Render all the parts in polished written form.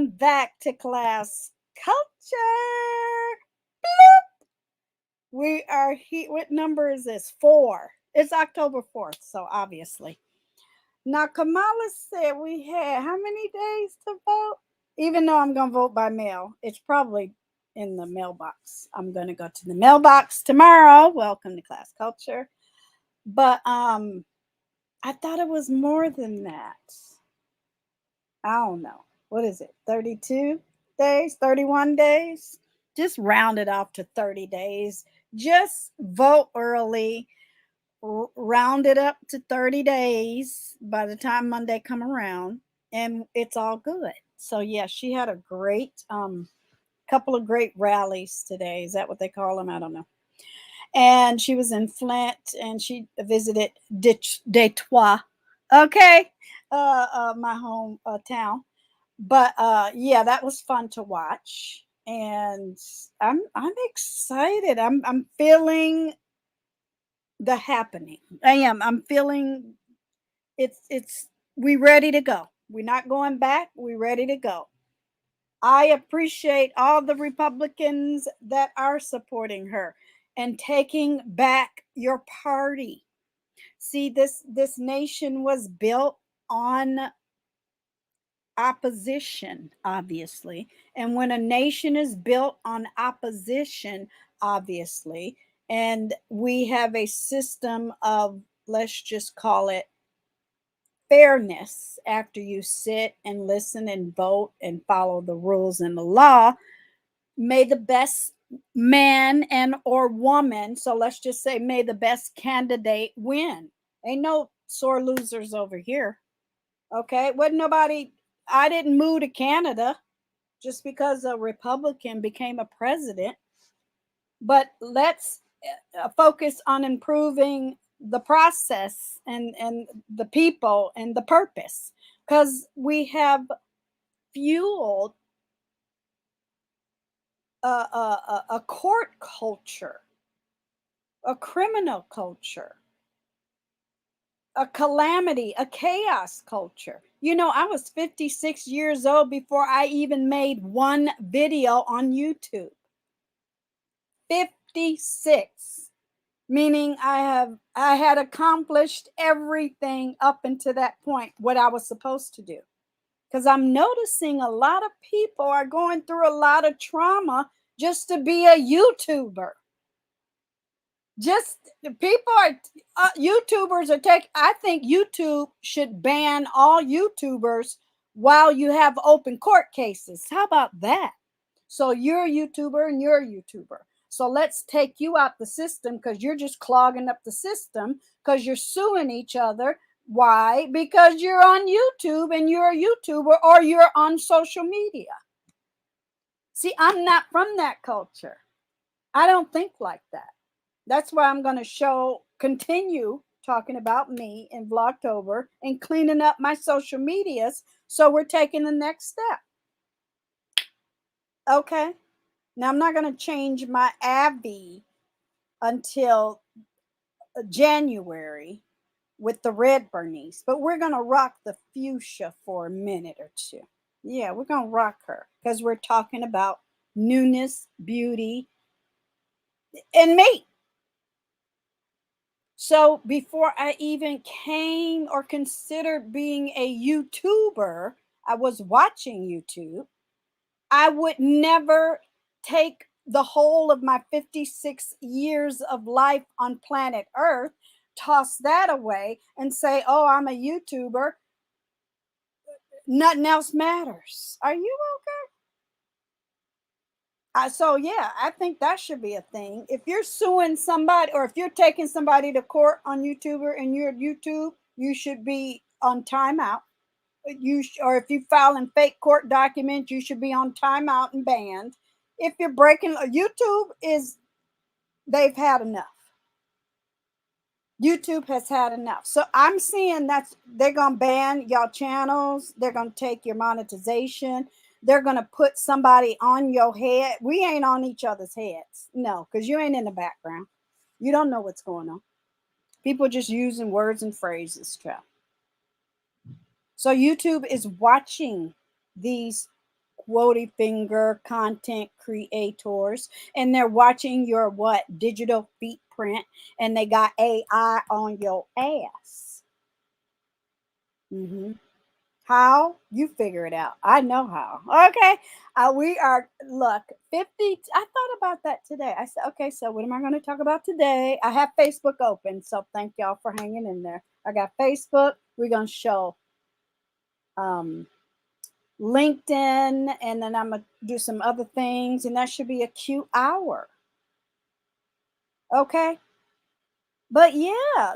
Welcome back to Class Culture. Bloop. We are here. What number is this? 4. It's October 4th, so obviously. Now, Kamala said we had how many days to vote? Even though I'm going to vote by mail, it's probably in the mailbox. I'm going to go to the mailbox tomorrow. Welcome to Class Culture. But I thought it was more than that. I don't know. What is it? 32 days? 31 days? Just round it off to 30 days. Just vote early. Round it up to 30 days by the time Monday come around, and it's all good. So yeah, she had a great couple of great rallies today. Is that what they call them? I don't know. And she was in Flint, and she visited Detroit. Okay, my home town. But yeah, that was fun to watch, and I'm excited. I'm feeling the happening. I am. I'm feeling it's we ready to go. We're not going back. We're ready to go. I appreciate all the Republicans that are supporting her and taking back your party. See, this nation was built on opposition, obviously. And when a nation is built on opposition, obviously, and we have a system of, let's just call it fairness, after you sit and listen and vote and follow the rules and the law, may the best man and or woman, so let's just say may the best candidate win. Ain't no sore losers over here. Okay, wasn't nobody. I didn't move to Canada just because a Republican became a president. But let's focus on improving the process and the people and the purpose, because we have fueled a court culture, a criminal culture, a calamity, a chaos culture. You know, I was 56 years old before I even made one video on YouTube. 56, meaning I had accomplished everything up until that point, what I was supposed to do. Because I'm noticing a lot of people are going through a lot of trauma just to be a YouTuber. Just people are YouTubers are I think YouTube should ban all YouTubers while you have open court cases. How about that? So you're a YouTuber and you're a YouTuber. So let's take you out the system because you're just clogging up the system because you're suing each other. Why? Because you're on YouTube and you're a YouTuber or you're on social media. See, I'm not from that culture. I don't think like that. That's why I'm going to continue talking about me in Vlogtober and cleaning up my social medias. So we're taking the next step. Okay. Now I'm not going to change my Abby until January with the red Bernice, but we're going to rock the fuchsia for a minute or two. Yeah, we're going to rock her because we're talking about newness, beauty, and me. So before I even came or considered being a YouTuber, I was watching YouTube. I would never take the whole of my 56 years of life on planet Earth, toss that away and say, oh, I'm a YouTuber. Nothing else matters. Are you okay? So yeah, I think that should be a thing. If you're suing somebody or if you're taking somebody to court on YouTuber and you're YouTube, you should be on timeout. Or if you file in fake court documents, you should be on timeout and banned. If you're breaking YouTube, they've had enough. YouTube has had enough. So I'm seeing they're gonna ban y'all channels. They're gonna take your monetization. They're gonna put somebody on your head. We ain't on each other's heads, no, because you ain't in the background. You don't know what's going on. People just using words and phrases, Trev. So YouTube is watching these quotey finger content creators, and they're watching your what? Digital footprint, and they got AI on your ass. How? You figure it out. I know how. Okay. We are, look, 50. I thought about that today. I said, okay, so what am I going to talk about today? I have Facebook open. So thank y'all for hanging in there. I got Facebook. We're going to show LinkedIn, and then I'm going to do some other things. And that should be a cute hour. Okay. But yeah,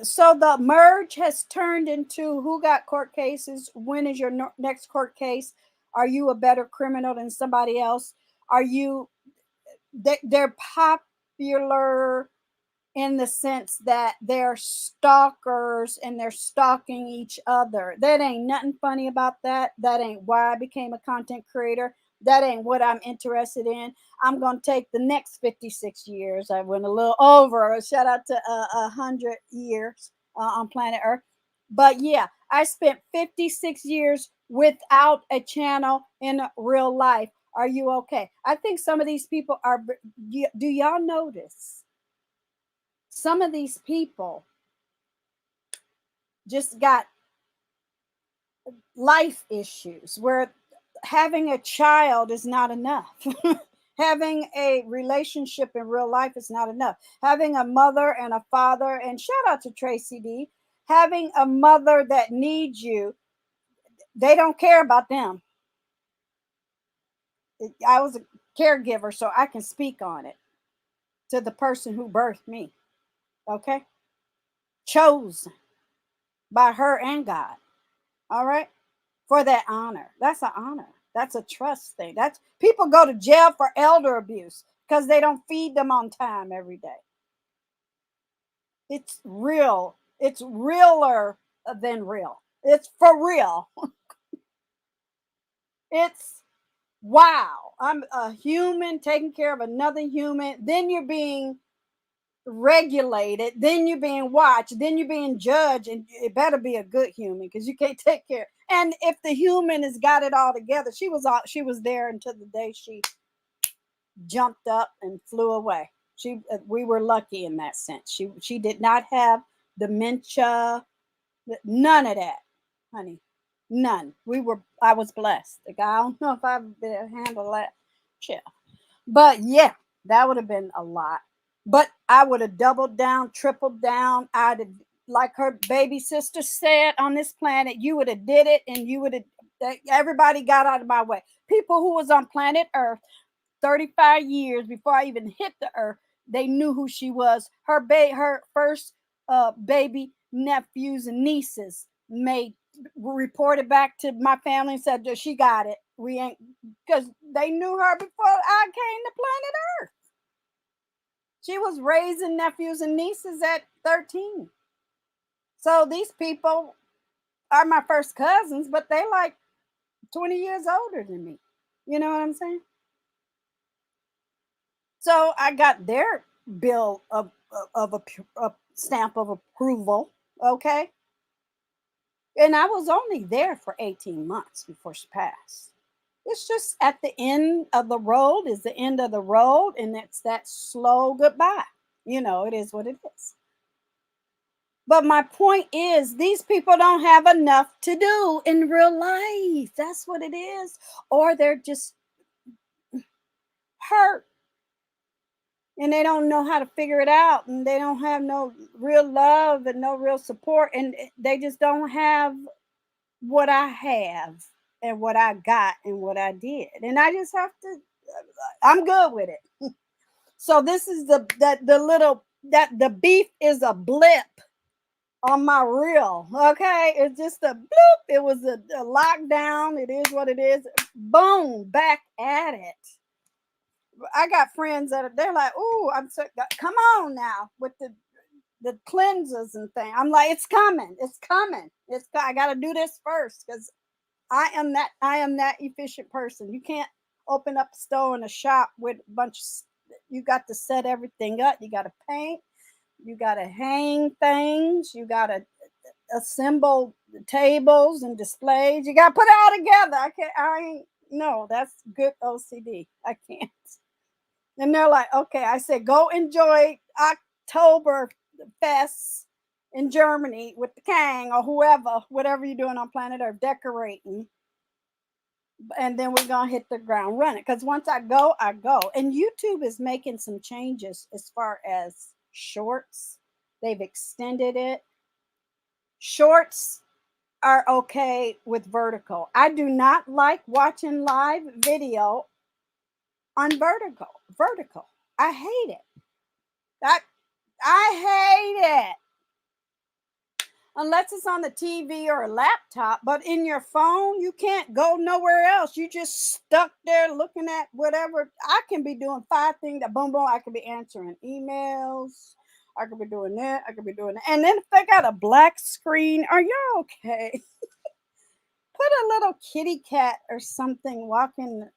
so the merge has turned into who got court cases? When is your next court case? Are you a better criminal than somebody else? Are you, they're popular in the sense that they're stalkers and they're stalking each other. That ain't nothing funny about that. That ain't why I became a content creator. That ain't what I'm interested in. I'm going to take the next 56 years. I went a little over. A shout out to 100 years on planet Earth. But yeah, I spent 56 years without a channel in real life. Are you okay? I think some of these people are, do y'all notice? Some of these people just got life issues where having a child is not enough. Having a relationship in real life is not enough. Having a mother and a father, and shout out to Tracy D, having a mother that needs you, they don't care about them. I was a caregiver, so I can speak on it to the person who birthed me. Okay? Chosen by her and God. All right? For that honor. That's an honor. That's a trust thing. That's people go to jail for elder abuse because they don't feed them on time every day. It's real. It's realer than real. It's for real. It's wow. I'm a human taking care of another human. Then you're being regulated, then you're being watched, then you're being judged, and it better be a good human because you can't take care. And if the human has got it all together, she was there until the day she jumped up and flew away. We were lucky in that sense. She did not have dementia, none of that, honey, none. I was blessed. Like, I don't know if I've been handle that shit, but yeah, that would have been a lot. But I would have doubled down, tripled down. I'd have, like her baby sister said on this planet, you would have did it, and you would have, everybody got out of my way. People who was on planet Earth 35 years before I even hit the earth, they knew who she was. Her first baby nephews and nieces reported back to my family and said, she got it. We ain't, because they knew her before I came to planet Earth. She was raising nephews and nieces at 13. So these people are my first cousins, but they like 20 years older than me. You know what I'm saying? So I got their bill of a stamp of approval. Okay. And I was only there for 18 months before she passed. It's just at the end of the road is the end of the road, and it's that slow goodbye. You know, it is what it is. But my point is, these people don't have enough to do in real life. That's what it is. Or they're just hurt and they don't know how to figure it out, and they don't have no real love and no real support, and they just don't have what I have and what I got and what I did. And I just have to, I'm good with it. So this is the beef is a blip on my reel. Okay, it's just a bloop. It was a lockdown. It is what it is. Boom, back at it. I got friends they're like, "Ooh, I'm so come on now with the cleansers and thing." I'm like, "It's coming. It's coming. I got to do this first because I am that efficient person. You can't open up a store and a shop with a bunch of, you got to set everything up. You got to paint. You got to hang things. You got to assemble the tables and displays. You got to put it all together. I no, that's good OCD. I can't. And they're like, okay. I said, go enjoy October Fest in Germany with the Kang or whoever, whatever you're doing on planet Earth, decorating. And then we're gonna hit the ground running. Because once I go, I go. And YouTube is making some changes as far as shorts. They've extended it. Shorts are okay with vertical. I do not like watching live video on vertical. I hate it. I hate it. Unless it's on the TV or a laptop, but in your phone, you can't go nowhere else. You just stuck there looking at whatever. I can be doing 5 things that boom, boom. I could be answering emails. I could be doing that. I could be doing that. And then if they got a black screen, are you okay? Put a little kitty cat or something walking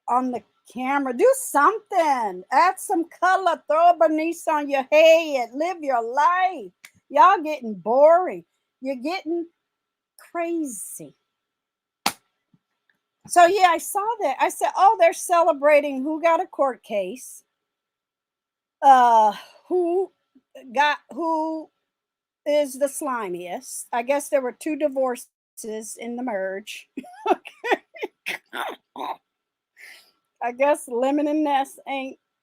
on the camera. Do something. Add some color. Throw a Bernice on your head. Live your life. Y'all getting boring. You're getting crazy. So yeah, I saw that. I said, oh, they're celebrating who got a court case. Who is the slimiest. I guess there were 2 divorces in the merge. I guess Lemon and Ness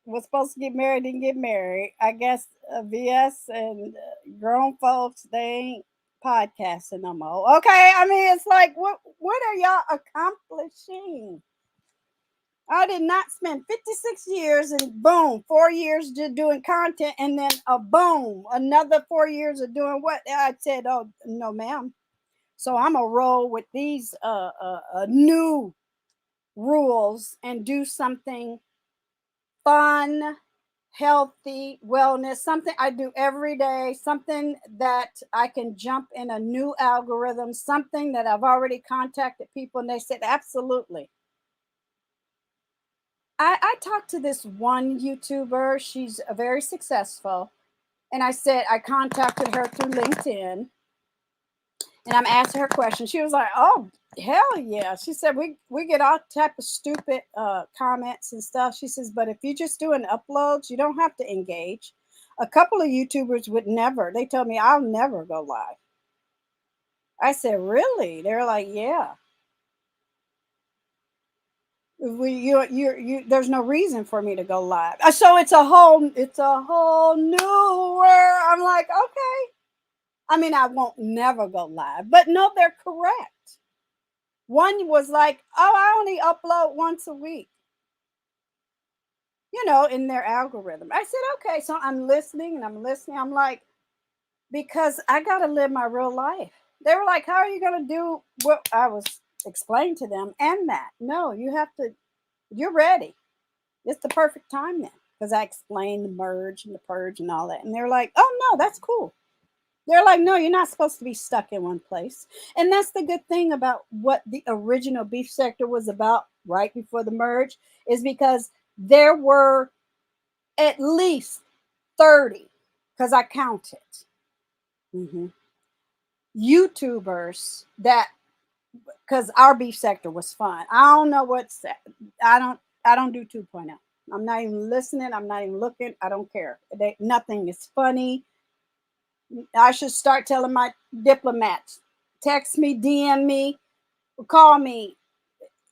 was supposed to get married, didn't get married. I guess VS and grown folks, they ain't podcasting no more. Okay, I mean, it's like, what are y'all accomplishing? I did not spend 56 years and boom, 4 years just doing content, and then a boom, another 4 years of doing what? I said, oh no, ma'am. So I'm a roll with these new rules and do something fun, healthy, wellness, something I do every day, something that I can jump in a new algorithm, something that I've already contacted people and they said, absolutely. I talked to this one YouTuber. She's very successful. And I said, I contacted her through LinkedIn and I'm asking her questions. She was like, oh, hell yeah. She said, we get all type of stupid comments and stuff. She says, but if you're just doing uploads, you don't have to engage. A couple of YouTubers would never. They told me, I'll never go live. I said, really? They're like, yeah. There's no reason for me to go live. So it's a whole new world. I'm like, okay. I mean, I won't never go live, but no, they're correct. One was like, oh, I only upload once a week, in their algorithm. I said, okay. So I'm listening and I'm listening. I'm like, because I got to live my real life. They were like, how are you going to do what I was explaining to them and that? No, you're ready. It's the perfect time then. Because I explained the merge and the purge and all that. And they're like, oh, no, that's cool. They're like, no, you're not supposed to be stuck in one place. And that's the good thing about what the original beef sector was about right before the merge, is because there were at least 30, because I counted, YouTubers that, because our beef sector was fun. I don't know what's that. I don't do 2.0. I'm not even listening. I'm not even looking. I don't care. Nothing is funny. I should start telling my diplomats, text me, DM me, call me.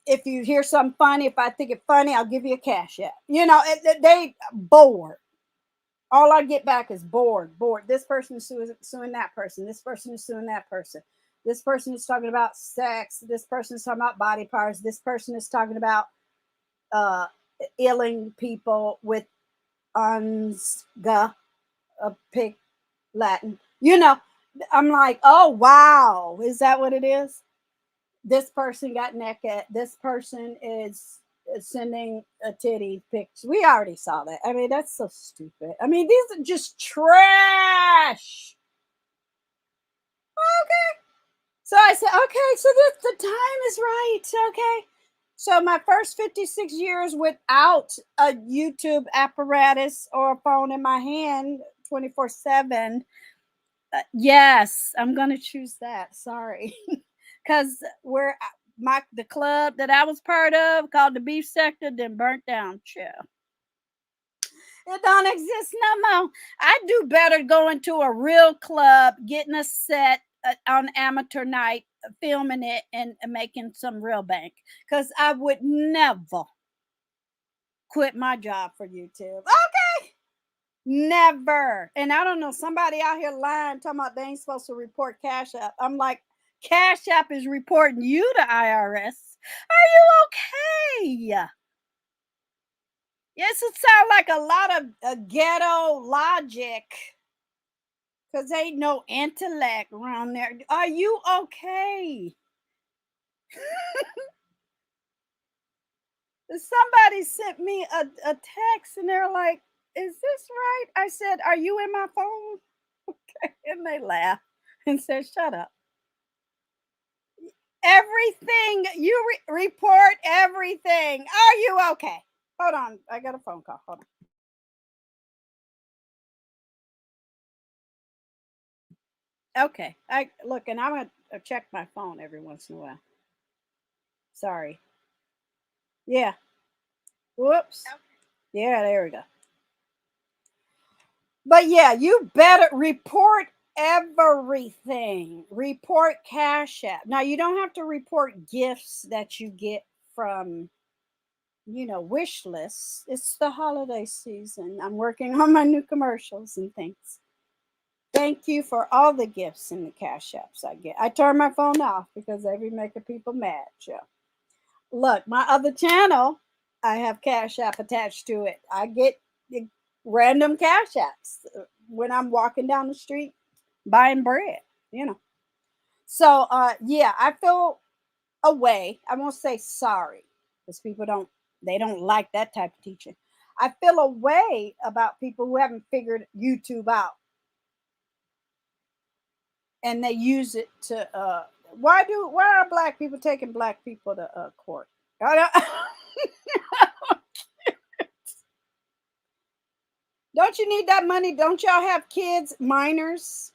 If you hear something funny, if I think it's funny, I'll give you a cash app. They bored. All I get back is bored. This person is suing that person. This person is suing that person. This person is talking about sex. This person is talking about body parts. This person is talking about illing people with unsga, a pig Latin. I'm like, oh, wow. Is that what it is? This person got naked. This person is sending a titty picture. We already saw that. I mean, that's so stupid. I mean, these are just trash. Okay. So I said, okay, so the time is right. Okay. So my first 56 years without a YouTube apparatus or a phone in my hand 24/7. Yes, I'm going to choose that. Sorry. Because the club that I was part of called the Beef Sector, then burnt down. Chill. It don't exist no more. I do better going to a real club, getting a set on amateur night, filming it, and making some real bank. Because I would never quit my job for YouTube. Okay. Never. And I don't know, somebody out here lying, talking about they ain't supposed to report Cash App. I'm like, Cash App is reporting you to IRS. Are you okay? Yes, it sounds like a lot of ghetto logic because ain't no intellect around there. Are you okay? Somebody sent me a text and they're like, is this right? I said, are you in my phone? Okay. And they laughed and said, shut up. Everything you report, everything. Are you okay? Hold on. I got a phone call. Hold on. Okay. I look, and I'm gonna check my phone every once in a while. Sorry. Yeah. Whoops. Okay. Yeah, there we go. But yeah, you better report everything. Report Cash App. Now you don't have to report gifts that you get from, wish lists. It's the holiday season. I'm working on my new commercials and things. Thank you for all the gifts and the Cash Apps I get. I turn my phone off because they be making people mad. Yeah. Look, my other channel, I have Cash App attached to it. I get random Cash Apps when I'm walking down the street buying bread, So yeah, I feel a way. I won't say sorry because people they don't like that type of teaching. I feel a way about people who haven't figured YouTube out and they use it to why are black people taking black people to court? Don't you need that money? Don't y'all have kids, minors?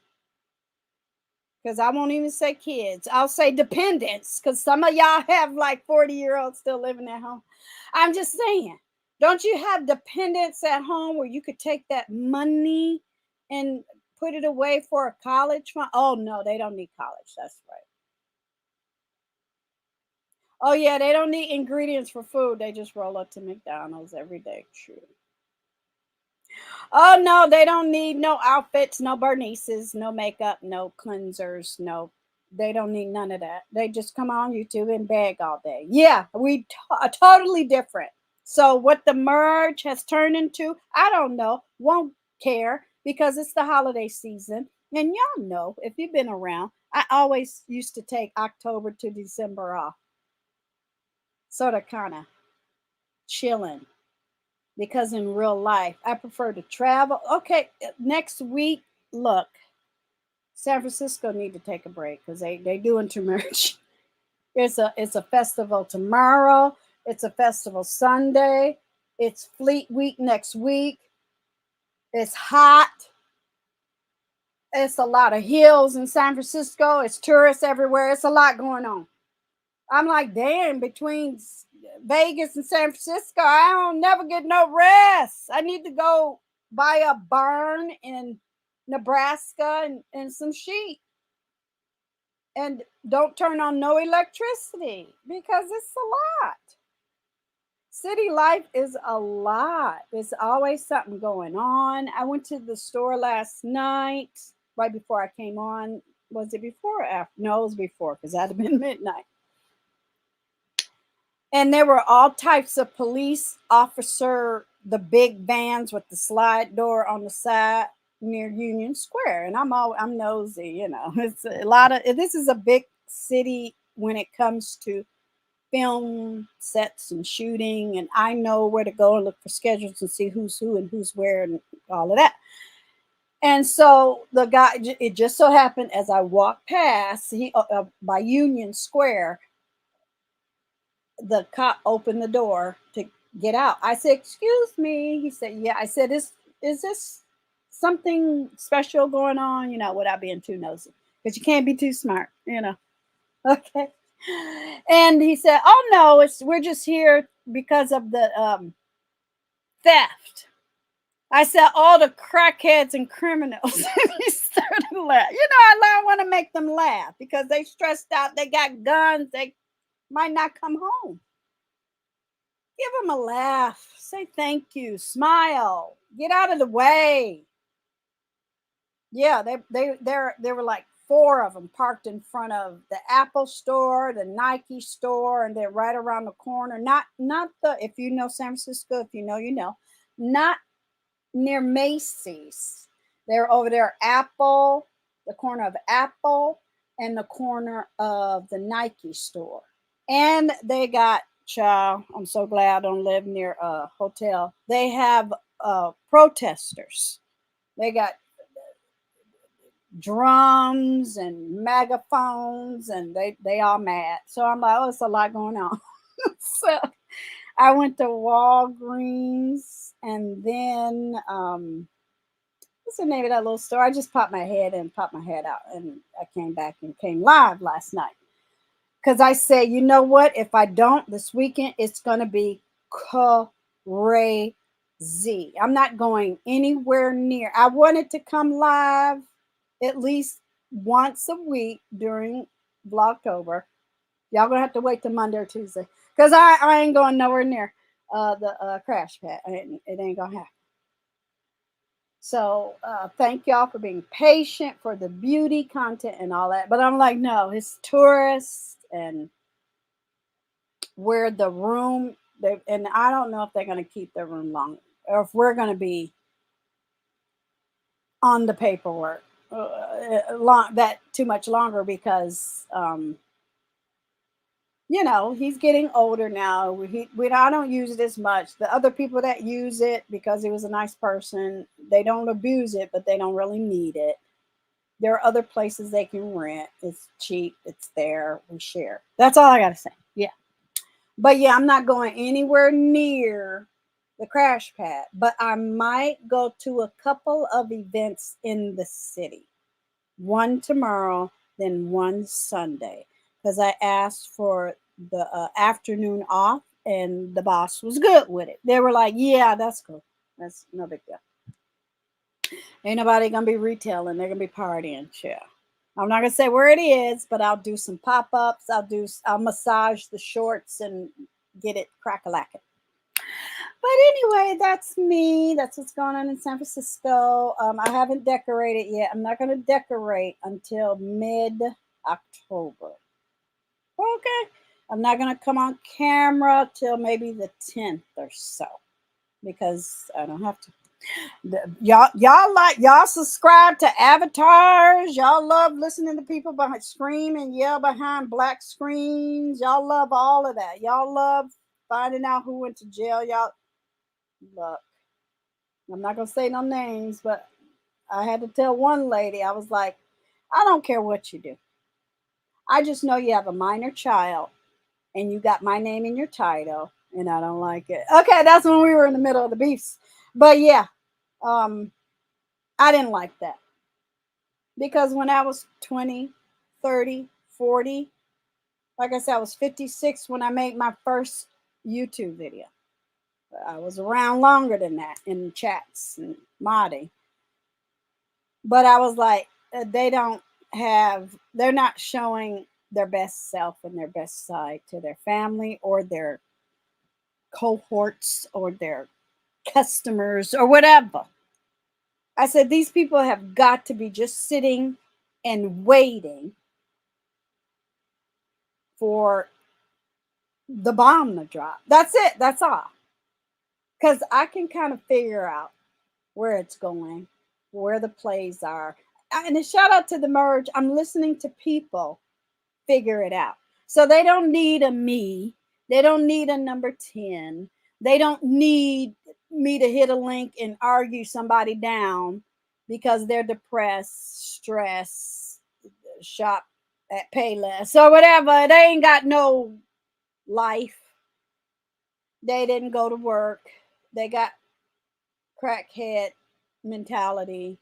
Because I won't even say kids. I'll say dependents. Because some of y'all have like 40-year-olds still living at home. I'm just saying. Don't you have dependents at home where you could take that money and put it away for a college fund? Oh, no, they don't need college. That's right. Oh, yeah, they don't need ingredients for food. They just roll up to McDonald's every day. True. Oh, no, they don't need no outfits, no Bernices, no makeup, no cleansers, no. They don't need none of that. They just come on YouTube and beg all day. Yeah, we are totally different. So what the merge has turned into, I don't know. Won't care because it's the holiday season. And y'all know, if you've been around, I always used to take October to December off. Sort of kind of chilling because in real life, I prefer to travel. Okay, next week, look, San Francisco need to take a break because they doing too much. It's a festival tomorrow. It's a festival Sunday. It's Fleet Week next week. It's hot. It's a lot of hills in San Francisco. It's tourists everywhere. It's a lot going on. I'm like, damn, between Vegas and San Francisco, I don't never get no rest. I need to go buy a barn in Nebraska and some sheep. And don't turn on no electricity because it's a lot. City life is a lot. There's always something going on. I went to the store last night, right before I came on. Was it before or after? No, it was before because it had been midnight. And there were all types of police officer, the big vans with the slide door on the side near Union Square. And I'm nosy, It's a lot of this is a big city when it comes to film sets and shooting, and I know where to go and look for schedules and see who's who and who's where and all of that. And so the guy, it just so happened as I walked past, by Union Square, the cop opened the door to get out. I said, "Excuse me." He said, "Yeah." I said, "Is this something special going on?" Without being too nosy, because you can't be too smart. Okay. And he said, "Oh no, we're just here because of the theft." I said, "All the crackheads and criminals." He started laughing. I want to make them laugh because they stressed out. They got guns. They might not come home. Give them a laugh. Say thank you. Smile. Get out of the way. Yeah, there were like 4 of them parked in front of the Apple store, the Nike store, and then right around the corner. Not the, if you know San Francisco, if you know, not near Macy's. They're over there, Apple, the corner of Apple, and the corner of the Nike store. And they got, child, I'm so glad I don't live near a hotel. They have protesters. They got drums and megaphones, and they all mad. So I'm like, oh, it's a lot going on. So I went to Walgreens, and then what's the name of that little store? I just popped my head out, and I came back and came live last night. Because I say, you know what? If I don't this weekend, it's going to be crazy. I'm not going anywhere near. I wanted to come live at least once a week during Vlogtober. Y'all gonna have to wait till Monday or Tuesday because I ain't going nowhere near the crash pad. It ain't gonna happen. So thank y'all for being patient for the beauty content and all that. But I'm like, no, it's tourists and where the room, and I don't know if they're going to keep the room long or if we're going to be on the paperwork that too much longer because he's getting older now. I don't use it as much. The other people that use it because he was a nice person, they don't abuse it, but they don't really need it. There are other places they can rent. It's cheap. It's there. We share. That's all I got to say. Yeah. But yeah, I'm not going anywhere near the crash pad, but I might go to a couple of events in the city. One tomorrow, then one Sunday, because I asked for the afternoon off, and the boss was good with it. They were like, "Yeah, that's cool. That's no big deal. Ain't nobody gonna be retailing. They're gonna be partying." Yeah. I'm not gonna say where it is, but I'll do some pop-ups. I'll massage the shorts and get it crack-a-lacking. But anyway, that's me. That's what's going on in San Francisco. I haven't decorated yet. I'm not going to decorate until mid-October. Okay. I'm not going to come on camera till maybe the 10th or so because I don't have to. Y'all subscribe to avatars. Y'all love listening to people behind scream and yell behind black screens. Y'all love all of that. Y'all love finding out who went to jail. Y'all look. I'm not gonna say no names, but I had to tell one lady, I was like, I don't care what you do. I just know you have a minor child and you got my name in your title, and I don't like it. Okay, that's when we were in the middle of the beefs. But yeah, I didn't like that. Because when I was 20, 30, 40, like I said, I was 56 when I made my first YouTube video. I was around longer than that in chats and modding. But I was like, they're not showing their best self and their best side to their family or their cohorts or their customers or whatever. I said, these people have got to be just sitting and waiting for the bomb to drop. That's it. That's all. Because I can kind of figure out where it's going, where the plays are. And a shout out to the merge. I'm listening to people figure it out. So they don't need a me. They don't need a number 10. They don't need me to hit a link and argue somebody down because they're depressed, stressed, shop at Payless or whatever. They ain't got no life. They didn't go to work. They got crackhead mentality,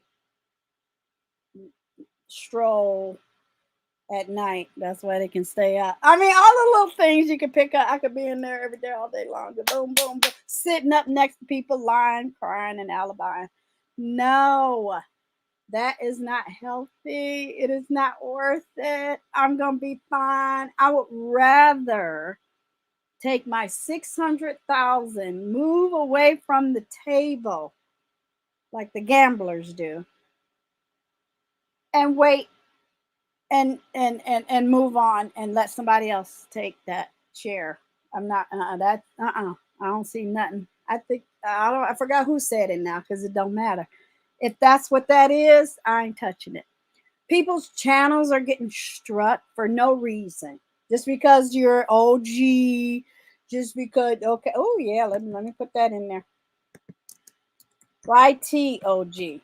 stroll, at night. That's why they can stay up. I mean, all the little things you can pick up. I could be in there every day, all day long. Boom, boom, boom. Sitting up next to people, lying, crying, and alibi. No, that is not healthy. It is not worth it. I'm going to be fine. I would rather take my 600,000, move away from the table like the gamblers do, and wait and move on and let somebody else take that share. I'm not that I don't see nothing. I think I forgot who said it now because it don't matter. If that's what that is, I ain't touching it. People's channels are getting struck for no reason. Just because you're OG, just because okay. Oh yeah, let me put that in there. YT OG.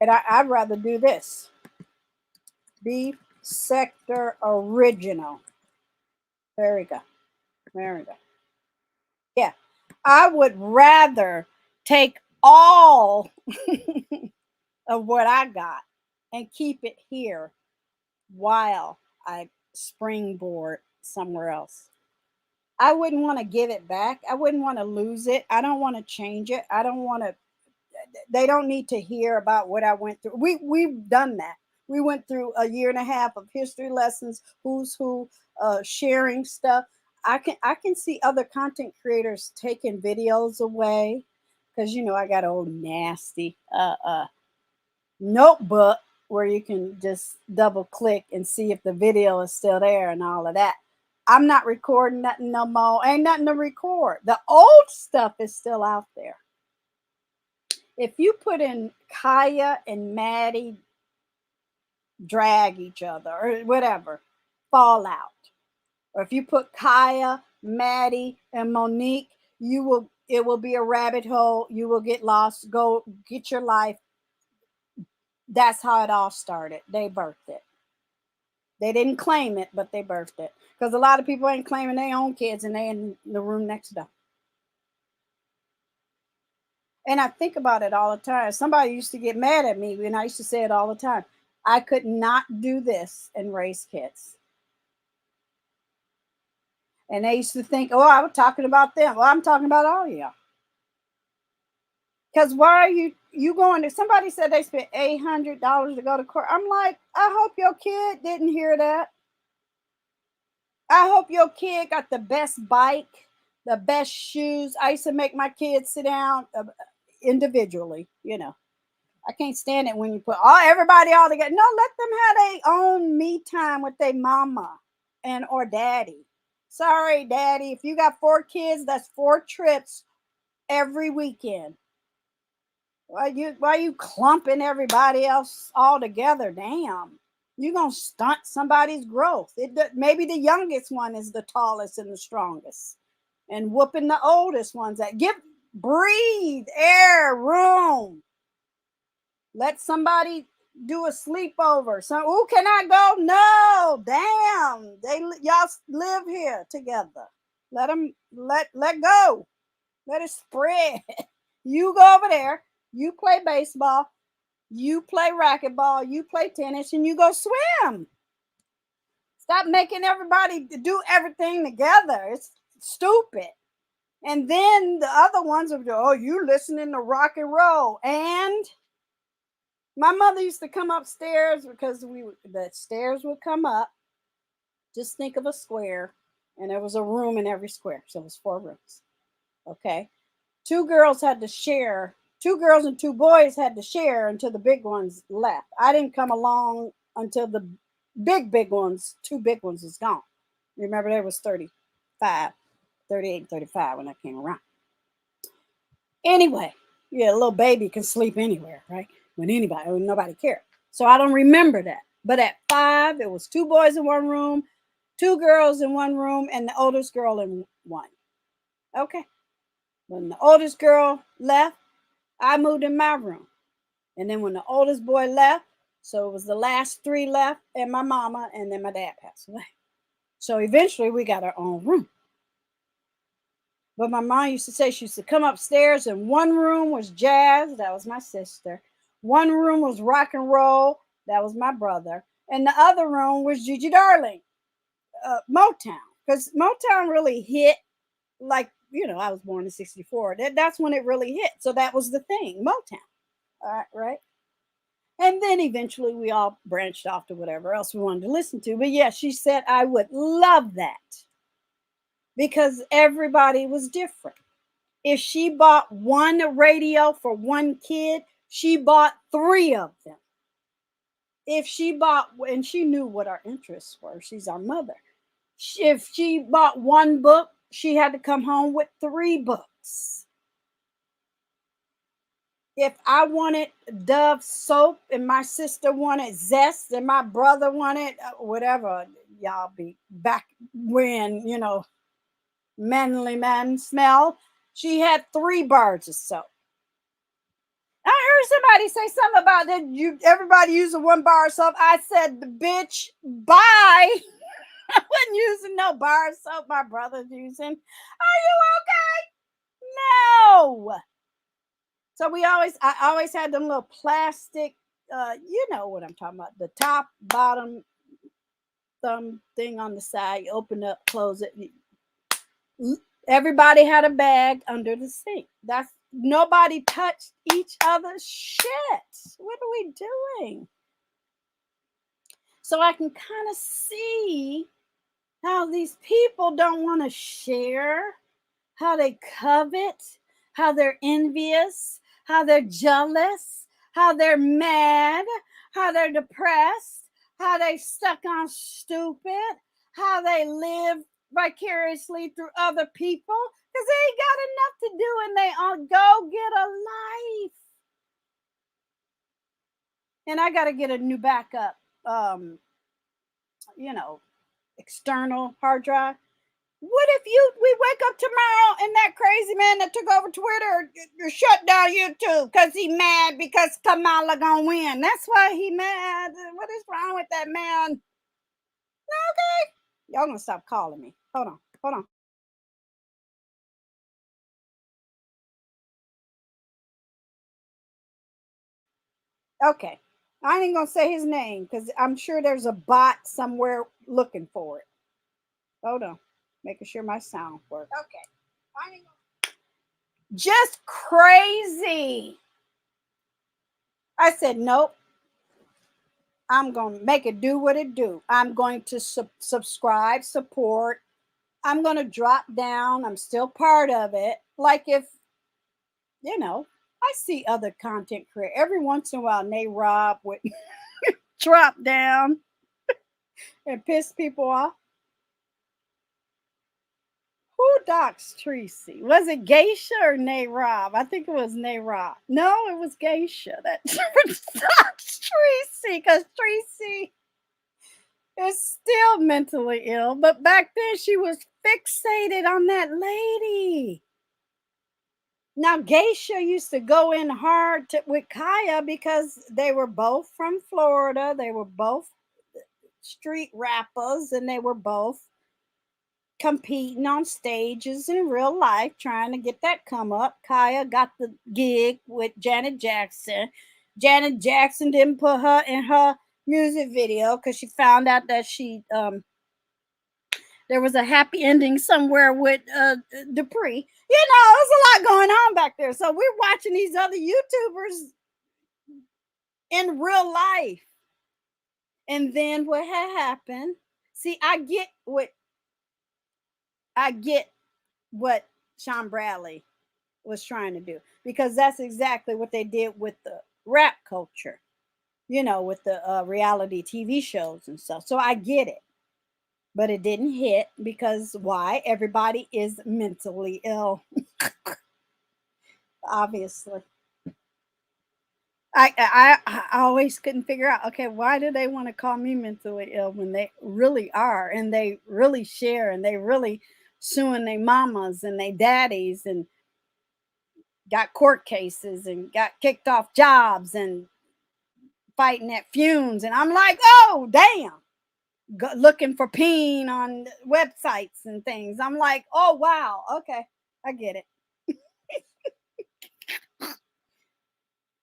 And I'd rather do this. Beef sector original. There we go. There we go. Yeah. I would rather take all of what I got and keep it here while I springboard somewhere else. I wouldn't want to give it back. I wouldn't want to lose it. I don't want to change it. I don't want to. They don't need to hear about what I went through. We've done that. We went through a year and a half of history lessons, who's who, sharing stuff. I can see other content creators taking videos away because I got an old nasty notebook where you can just double click and see if the video is still there and all of that. I'm not recording nothing no more. Ain't nothing to record. The old stuff is still out there. If you put in Kaya and Maddie drag each other or whatever, fallout, or if you put Kaya, Maddie, and Monique, it will be a rabbit hole. You will get lost. Go get your life. That's how it all started. They birthed it. They didn't claim it, but they birthed it. Because a lot of people ain't claiming their own kids and they in the room next door. And I think about it all the time. Somebody used to get mad at me, and I used to say it all the time. I could not do this and raise kids. And they used to think, oh, I was talking about them. Well, I'm talking about all of y'all. Because why are you going to, somebody said they spent $800 to go to court. I'm like, I hope your kid didn't hear that. I hope your kid got the best bike, the best shoes. I used to make my kids sit down individually, I can't stand it when you put everybody all together. No, let them have their own me time with their mama and or daddy. Sorry, daddy. If you got 4 kids, that's 4 trips every weekend. Why you clumping everybody else all together? Damn. You're gonna stunt somebody's growth. Maybe the youngest one is the tallest and the strongest, and whooping the oldest ones. Breathe, air, room. Let somebody do a sleepover. So, can I go? No, damn. Y'all live here together. Let them let go. Let it spread. You go over there. You play baseball. You play racquetball. You play tennis, and you go swim. Stop making everybody do everything together. It's stupid. And then the other ones are, oh, you listening to rock and roll. And my mother used to come upstairs because the stairs would come up. Just think of a square, and there was a room in every square. So it was 4 rooms. Okay. 2 girls had to share. 2 girls and 2 boys had to share until the big ones left. I didn't come along until the big ones, 2 big ones is gone. Remember, there was 38 and 35 when I came around. Anyway, a little baby can sleep anywhere, right? When nobody cared. So I don't remember that. But at 5, it was 2 boys in 1 room, 2 girls in 1 room, and the oldest girl in 1. Okay. When the oldest girl left, I moved in my room. And then when the oldest boy left, so it was the last 3 left, and my mama, and then my dad passed away. So eventually we got our own room. But my mom used to say she used to come upstairs, and 1 room was jazz. That was my sister. 1 room was rock and roll. That was my brother. And the other room was Gigi Darling, Motown. Because Motown really hit, like, you know, I was born in 64. That's when it really hit. So that was the thing, Motown. All right, right? And then eventually we all branched off to whatever else we wanted to listen to. But yeah, she said I would love that because everybody was different. If she bought one radio for one kid, she bought 3 of them. If she bought, and she knew what our interests were, she's our mother. If she bought one book, she had to come home with 3 books. If I wanted Dove soap and my sister wanted Zest and my brother wanted whatever, y'all be back when, you know, manly man smell, she had 3 bars of soap. I heard somebody say something about that everybody using 1 bar of soap. I said, bitch, bye. I wasn't using no bar of soap my brother's using. Are you okay? No. So I always had them little plastic, you know what I'm talking about, the top, bottom, thumb thing on the side. You open up, close it. Everybody had a bag under the sink. That's nobody touched each other's shit. What are we doing? So I can kind of see how these people don't want to share, how they covet, how they're envious, how they're jealous, how they're mad, how they're depressed, how they stuck on stupid, how they live vicariously through other people because they ain't got enough to do and they all go get a life. And I got to get a new backup, you know, external hard drive. What if we wake up tomorrow and that crazy man that took over Twitter shut down YouTube because he mad because Kamala gonna win? That's why he mad. What is wrong with that man? Okay. Y'all gonna stop calling me. Hold on. Okay. I ain't gonna say his name because I'm sure there's a bot somewhere looking for it. Hold on. Making sure my sound works. Okay. Just crazy. I said, nope. I'm going to make it do what it do. I'm going to subscribe, support. I'm going to drop down. I'm still part of it. Like if, you know, I see other content creators. Every once in a while, Nate Rob would drop down and piss people off. Who doxed Tracy? Was it Geisha or Nate Rob? I think it was Nate Rob. No, it was Geisha that doxed Tracy because Tracy is still mentally ill. But back then she was fixated on that lady. Now Geisha used to go in hard with Kaya because they were both from Florida. They were both street rappers and they were both competing on stages in real life, trying to get that come up. Kaya got the gig with Janet Jackson. Janet Jackson didn't put her in her music video because she found out that she there was a happy ending somewhere with Dupree. You know, there's a lot going on back there. So we're watching these other YouTubers in real life. And then what had happened? See, I get what Sean Bradley was trying to do because that's exactly what they did with the rap culture, you know, with the reality TV shows and stuff. So I get it, but it didn't hit because why? Everybody is mentally ill, obviously. I always couldn't figure out, okay, why do they want to call me mentally ill when they really are and they really share and they really suing their mamas and their daddies and got court cases and got kicked off jobs and fighting at fumes. And I'm like, oh, damn. Looking for peen on websites and things. I'm like, oh, wow. Okay. I get it.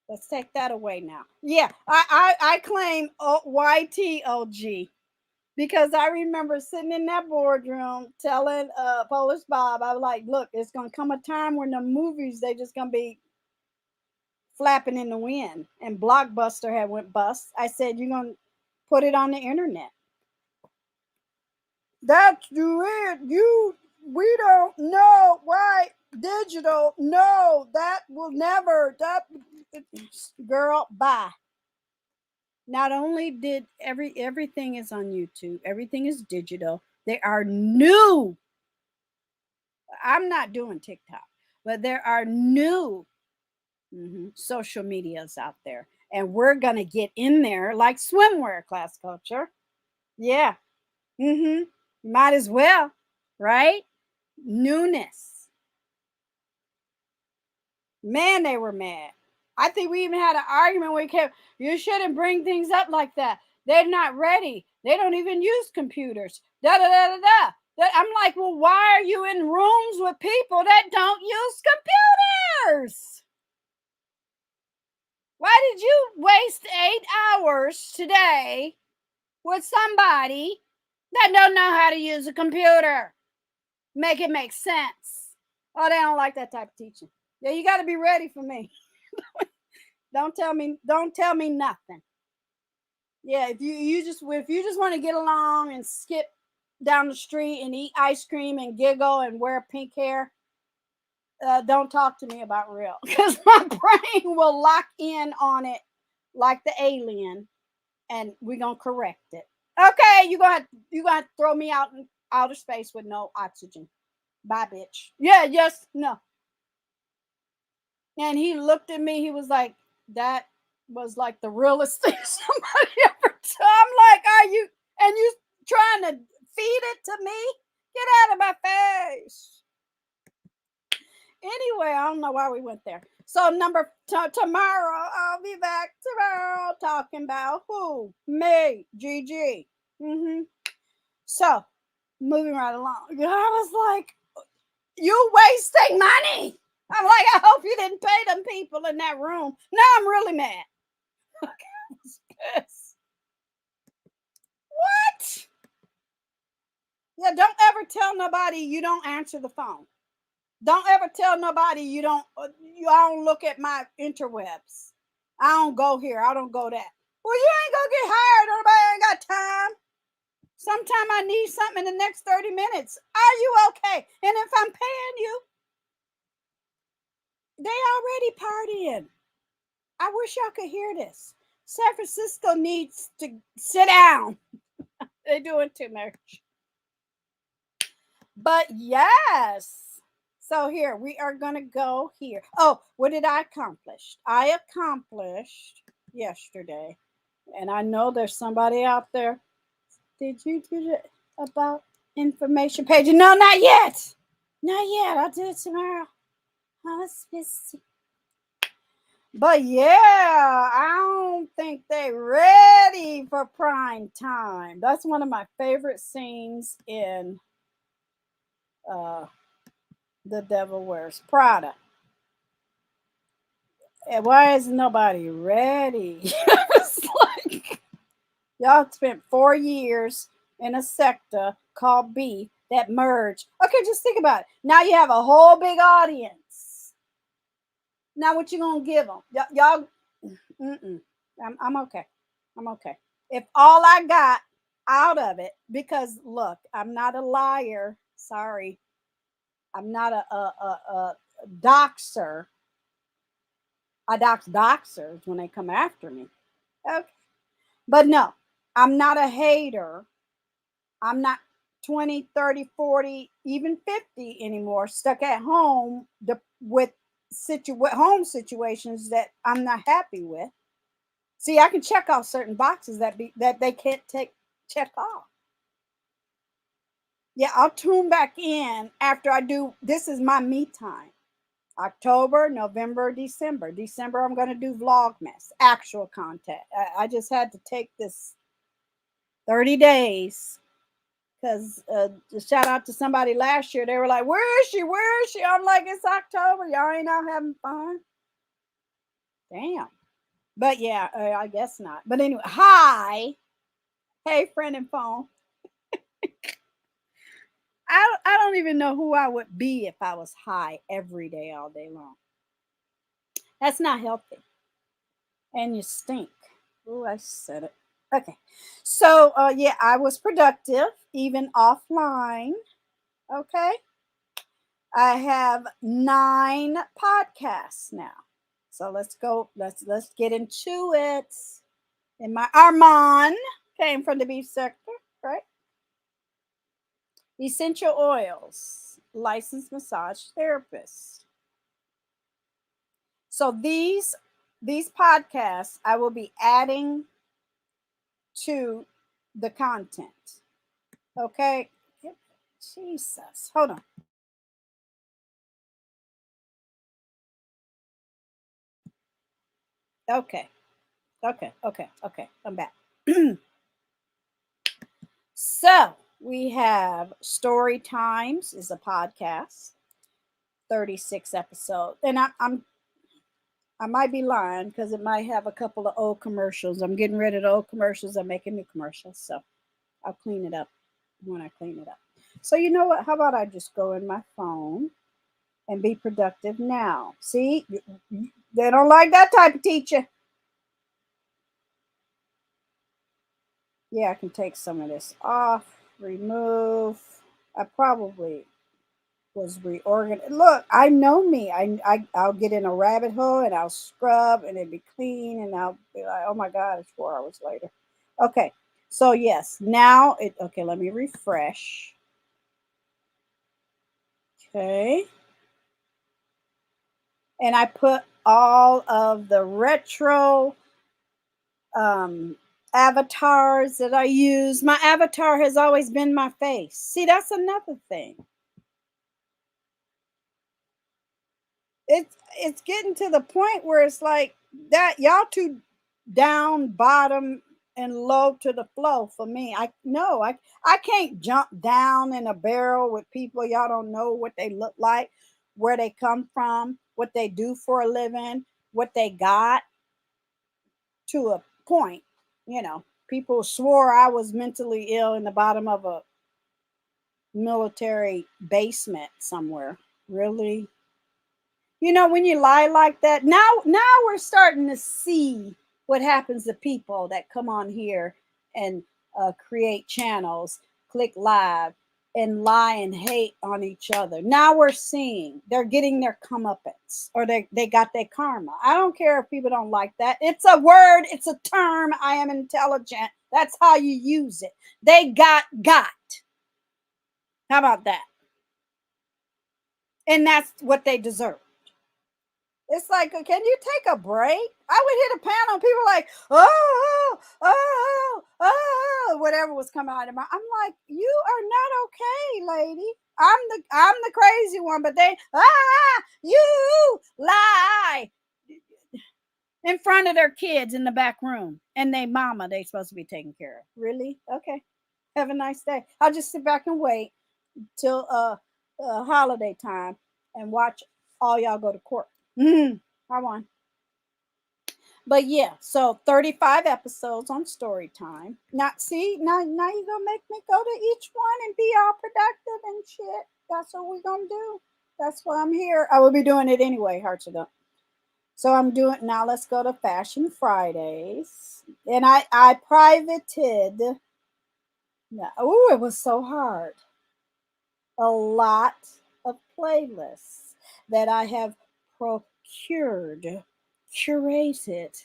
Let's take that away now. Yeah, I claim YTOG because I remember sitting in that boardroom telling Polish Bob, I was like, look, it's gonna come a time when the movies they just gonna be flapping in the wind, and Blockbuster had went bust. I said, you're gonna put it on the internet. That's it. We don't know why digital. No, that will never. That girl, bye. Not only did everything is on YouTube, everything is digital. There are new. I'm not doing TikTok, but there are new social medias out there, and we're gonna get in there like swimwear class culture. Yeah. Might as well, right? Newness. Man, they were mad. I think we even had an argument where we kept, you shouldn't bring things up like that. They're not ready. They don't even use computers. Da da da da da. I'm like, well, why are you in rooms with people that don't use computers? Why did you waste 8 hours today with somebody that don't know how to use a computer? Make it make sense. Oh, they don't like that type of teaching. Yeah, you got to be ready for me. Don't tell me nothing. Yeah, if you just want to get along and skip down the street and eat ice cream and giggle and wear pink hair, don't talk to me about real, because my brain will lock in on it like the alien, and we're gonna correct it. Okay, you gonna throw me out in outer space with no oxygen. Bye, bitch. Yeah, yes, no. And he looked at me, he was like, that was like the realest thing somebody ever told. I'm like, are you, and you trying to feed it to me? Get out of my face. Anyway, I don't know why we went there. So tomorrow, I'll be back tomorrow talking about who? Me, Gigi. So, moving right along. I was like, you wasting money. I'm like, I hope you didn't pay them people in that room. Now I'm really mad. What? Yeah, don't ever tell nobody you don't answer the phone. Don't ever tell nobody you don't look at my interwebs. I don't go here. I don't go that. Well, you ain't gonna get hired. Nobody ain't got time. Sometime I need something in the next 30 minutes. Are you okay? And if I'm paying you, they already partying. I wish y'all could hear this. San Francisco needs to sit down. They're doing too much. But yes. So here, we are going to go here. Oh, what did I accomplish? I accomplished yesterday, and I know there's somebody out there. Did you do it about information page? No, not yet. Not yet. I'll do it tomorrow. I was busy. But yeah, I don't think they're ready for prime time. That's one of my favorite scenes in The Devil Wears Prada. And why is nobody ready? It's like, y'all spent 4 years in a sector called B that merged. Okay, just think about it. Now you have a whole big audience. Now what you gonna give them? Y'all, I'm okay. I'm okay. If all I got out of it, because look, I'm not a liar. Sorry, I'm not a doxer. I dox doxers when they come after me. Okay. But no, I'm not a hater. I'm not 20, 30, 40, even 50 anymore, stuck at home with home situations that I'm not happy with. See, I can check off certain boxes that they can't check off. Yeah, I'll tune back in after I do. This is my me time. October, November, December. December, I'm going to do Vlogmas, actual content. I just had to take this 30 days because shout out to somebody last year. They were like, where is she? Where is she? I'm like, it's October. Y'all ain't out having fun. Damn. But yeah, I guess not. But anyway, hi. Hey, friend and phone. I don't even know who I would be if I was high every day, all day long. That's not healthy. And you stink. Oh, I said it. Okay. So, yeah, I was productive, even offline. Okay. I have 9 podcasts now. So let's go. Let's get into it. And my Armand came from the beef sector, right? Essential oils, licensed massage therapist. So these podcasts I will be adding to the content. Okay? Jesus. Hold on. Okay. Okay. I'm back. So we have Story Times is a podcast, 36 episodes. And I might be lying because it might have a couple of old commercials. I'm getting rid of the old commercials. I'm making new commercials. So I'll clean it up when I clean it up. So you know what? How about I just go in my phone and be productive now? See, they don't like that type of teacher. Yeah, I can take some of this off, remove. I probably was reorganized. Look, I know me. I'll get in a rabbit hole and I'll scrub and it'll be clean and I'll be like, oh my God, it's 4 hours later. Okay, so yes, now it. Okay, let me refresh. Okay, and I put all of the retro um, avatars that I use. My avatar has always been my face. See, that's another thing. It's getting to the point where it's like that y'all too down bottom and low to the flow for me. I can't jump down in a barrel with people y'all don't know what they look like, where they come from, what they do for a living, what they got to a point. People swore I was mentally ill in the bottom of a military basement somewhere. Really? When you lie like that, now we're starting to see what happens to people that come on here and create channels, click live, and lie and hate on each other. Now we're seeing they're getting their comeuppance, or they got their karma. I don't care if people don't like that. It's a word, it's a term. I am intelligent. That's how you use it. They got. How about that? And that's what they deserve. It's like, can you take a break? I would hit a panel, people like, whatever was coming out of my. I'm like, you are not okay, lady. I'm the crazy one, but they you lie in front of their kids in the back room and they mama they supposed to be taking care of. Really? Okay. Have a nice day. I'll just sit back and wait till holiday time and watch all y'all go to court. I won. But yeah, so 35 episodes on story time. Now you're gonna make me go to each one and be all productive and shit. That's what we're gonna do. That's why I'm here. I will be doing it anyway, hearts of. So I'm doing now. Let's go to Fashion Fridays. And I privated. Oh, it was so hard. A lot of playlists that I have procured, curated.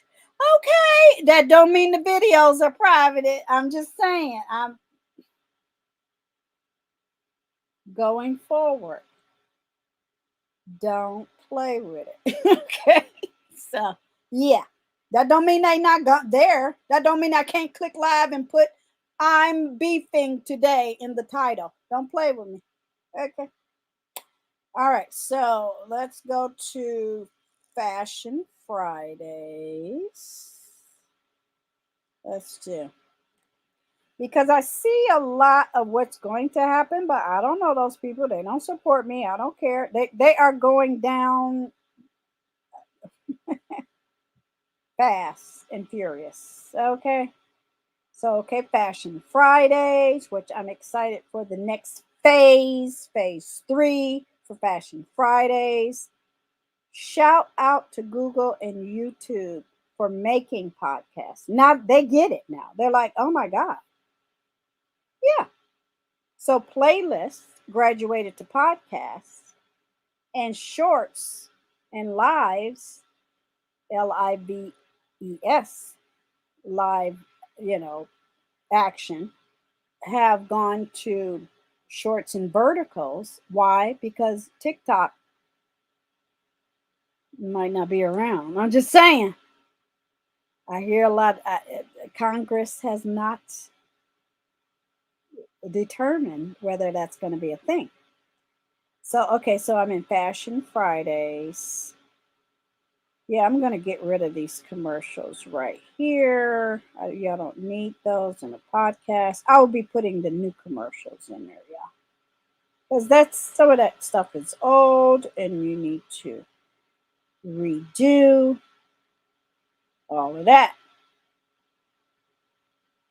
Okay, that don't mean the videos are private. I'm just saying, I'm going forward. Don't play with it. Okay, so yeah, that don't mean they not got there. That don't mean I can't click live and put "I'm beefing today" in the title. Don't play with me. Okay. All right, so let's go to Fashion Fridays. Let's do. Because I see a lot of what's going to happen, but I don't know those people. They don't support me. I don't care. They are going down fast and furious. Okay. So, okay, Fashion Fridays, which I'm excited for the next phase 3 for Fashion Fridays. Shout out to Google and YouTube for making podcasts. Now they get it now. They're like, oh my God. Yeah. So playlists graduated to podcasts and shorts and lives, LIVES, live, action, have gone to shorts and verticals. Why? Because TikTok might not be around. I'm just saying. I hear a lot. Congress has not determined whether that's going to be a thing. So, okay, so I'm in Fashion Fridays. Yeah, I'm going to get rid of these commercials right here. Y'all don't need those in a podcast. I'll be putting the new commercials in there, yeah. Because some of that stuff is old and you need to redo all of that.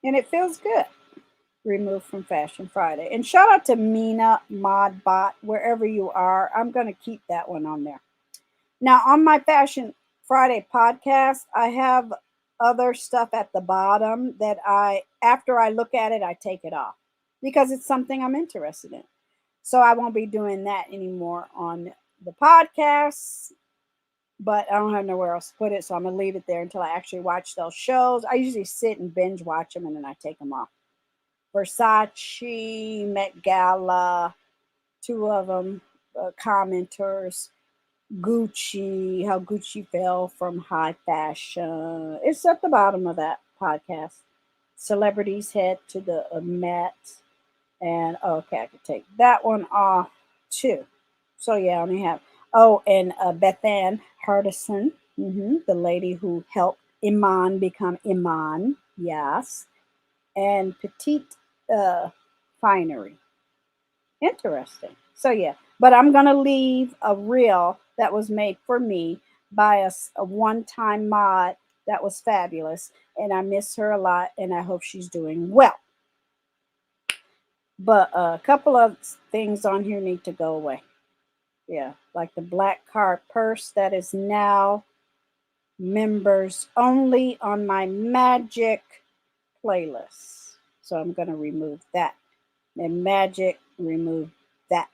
And it feels good. Removed from Fashion Friday. And shout out to Mina Modbot, wherever you are. I'm going to keep that one on there. Now, on my Fashion Friday podcast, I have other stuff at the bottom that after I look at it, I take it off because it's something I'm interested in. So I won't be doing that anymore on the podcast, but I don't have nowhere else to put it. So I'm going to leave it there until I actually watch those shows. I usually sit and binge watch them and then I take them off. Versace, Met Gala, 2 of them, commenters. Gucci, how Gucci fell from high fashion. It's at the bottom of that podcast. Celebrities head to the Met. And okay, I could take that one off too. So yeah, I only have, and Bethann Hardison, the lady who helped Iman become Iman. Yes. And Petite Finery. Interesting. So yeah, but I'm gonna leave a reel that was made for me by a one-time mod that was fabulous, and I miss her a lot, and I hope she's doing well. But a couple of things on here need to go away. Yeah, like the black card purse that is now members only on my Magic playlist. So I'm gonna remove that. And Magic, remove that.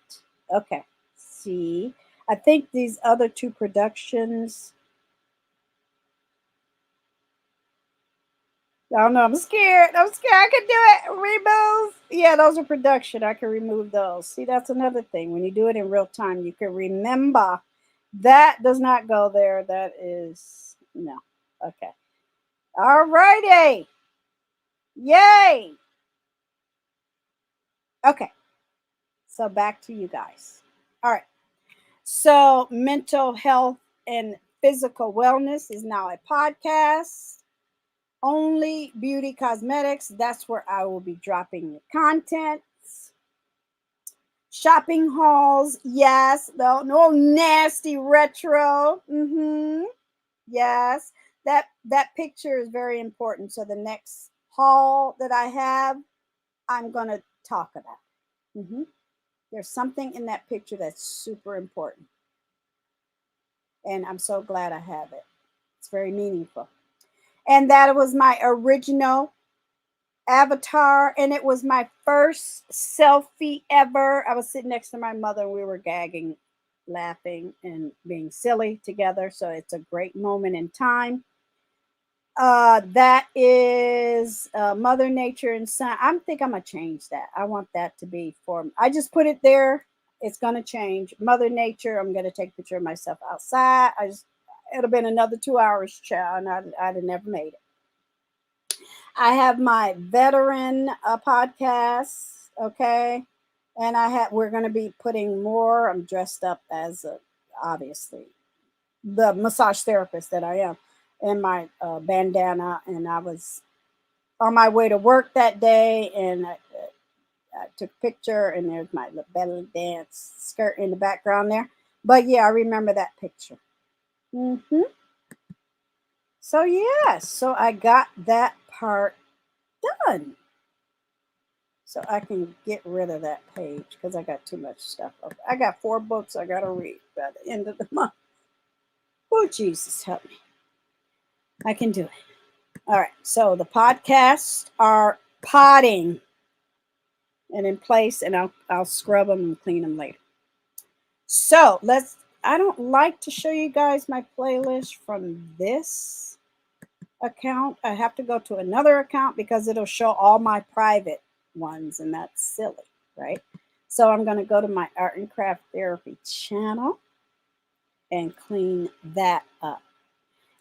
Okay. See, I think these other 2 productions. I don't know. I'm scared. I can do it. Remove. Yeah, those are production. I can remove those. See, that's another thing. When you do it in real time, you can remember that does not go there. That is no. Okay. All righty. Yay. Okay. So back to you guys. All right. So mental health and physical wellness is now a podcast. Only beauty cosmetics. That's where I will be dropping the content. Shopping hauls. Yes. No nasty retro. Yes. That picture is very important. So the next haul that I have, I'm going to talk about. There's something in that picture that's super important. And I'm so glad I have it. It's very meaningful. And that was my original avatar, and it was my first selfie ever. I was sitting next to my mother, and we were gagging, laughing, and being silly together. So it's a great moment in time. That is Mother Nature and Son. I think I'm gonna change that. I want that to be for. I just put it there. It's gonna change. Mother Nature. I'm gonna take a picture of myself outside. It'd have been another 2 hours, child, and I'd have never made it. I have my veteran podcast, okay, and we're going to be putting more. I'm dressed up as obviously the massage therapist that I am, in my bandana, and I was on my way to work that day, and I took a picture, and there's my belly dance skirt in the background there. But yeah, I remember that picture. So yes, so I got that part done. So I can get rid of that page because I got too much stuff up. I got 4 books I got to read by the end of the month. Oh, Jesus, help me. I can do it. All right. So the podcasts are potting and in place, and I'll scrub them and clean them later. So I don't like to show you guys my playlist from this account. I have to go to another account because it'll show all my private ones, and that's silly, right? So I'm going to go to my art and craft therapy channel and clean that up.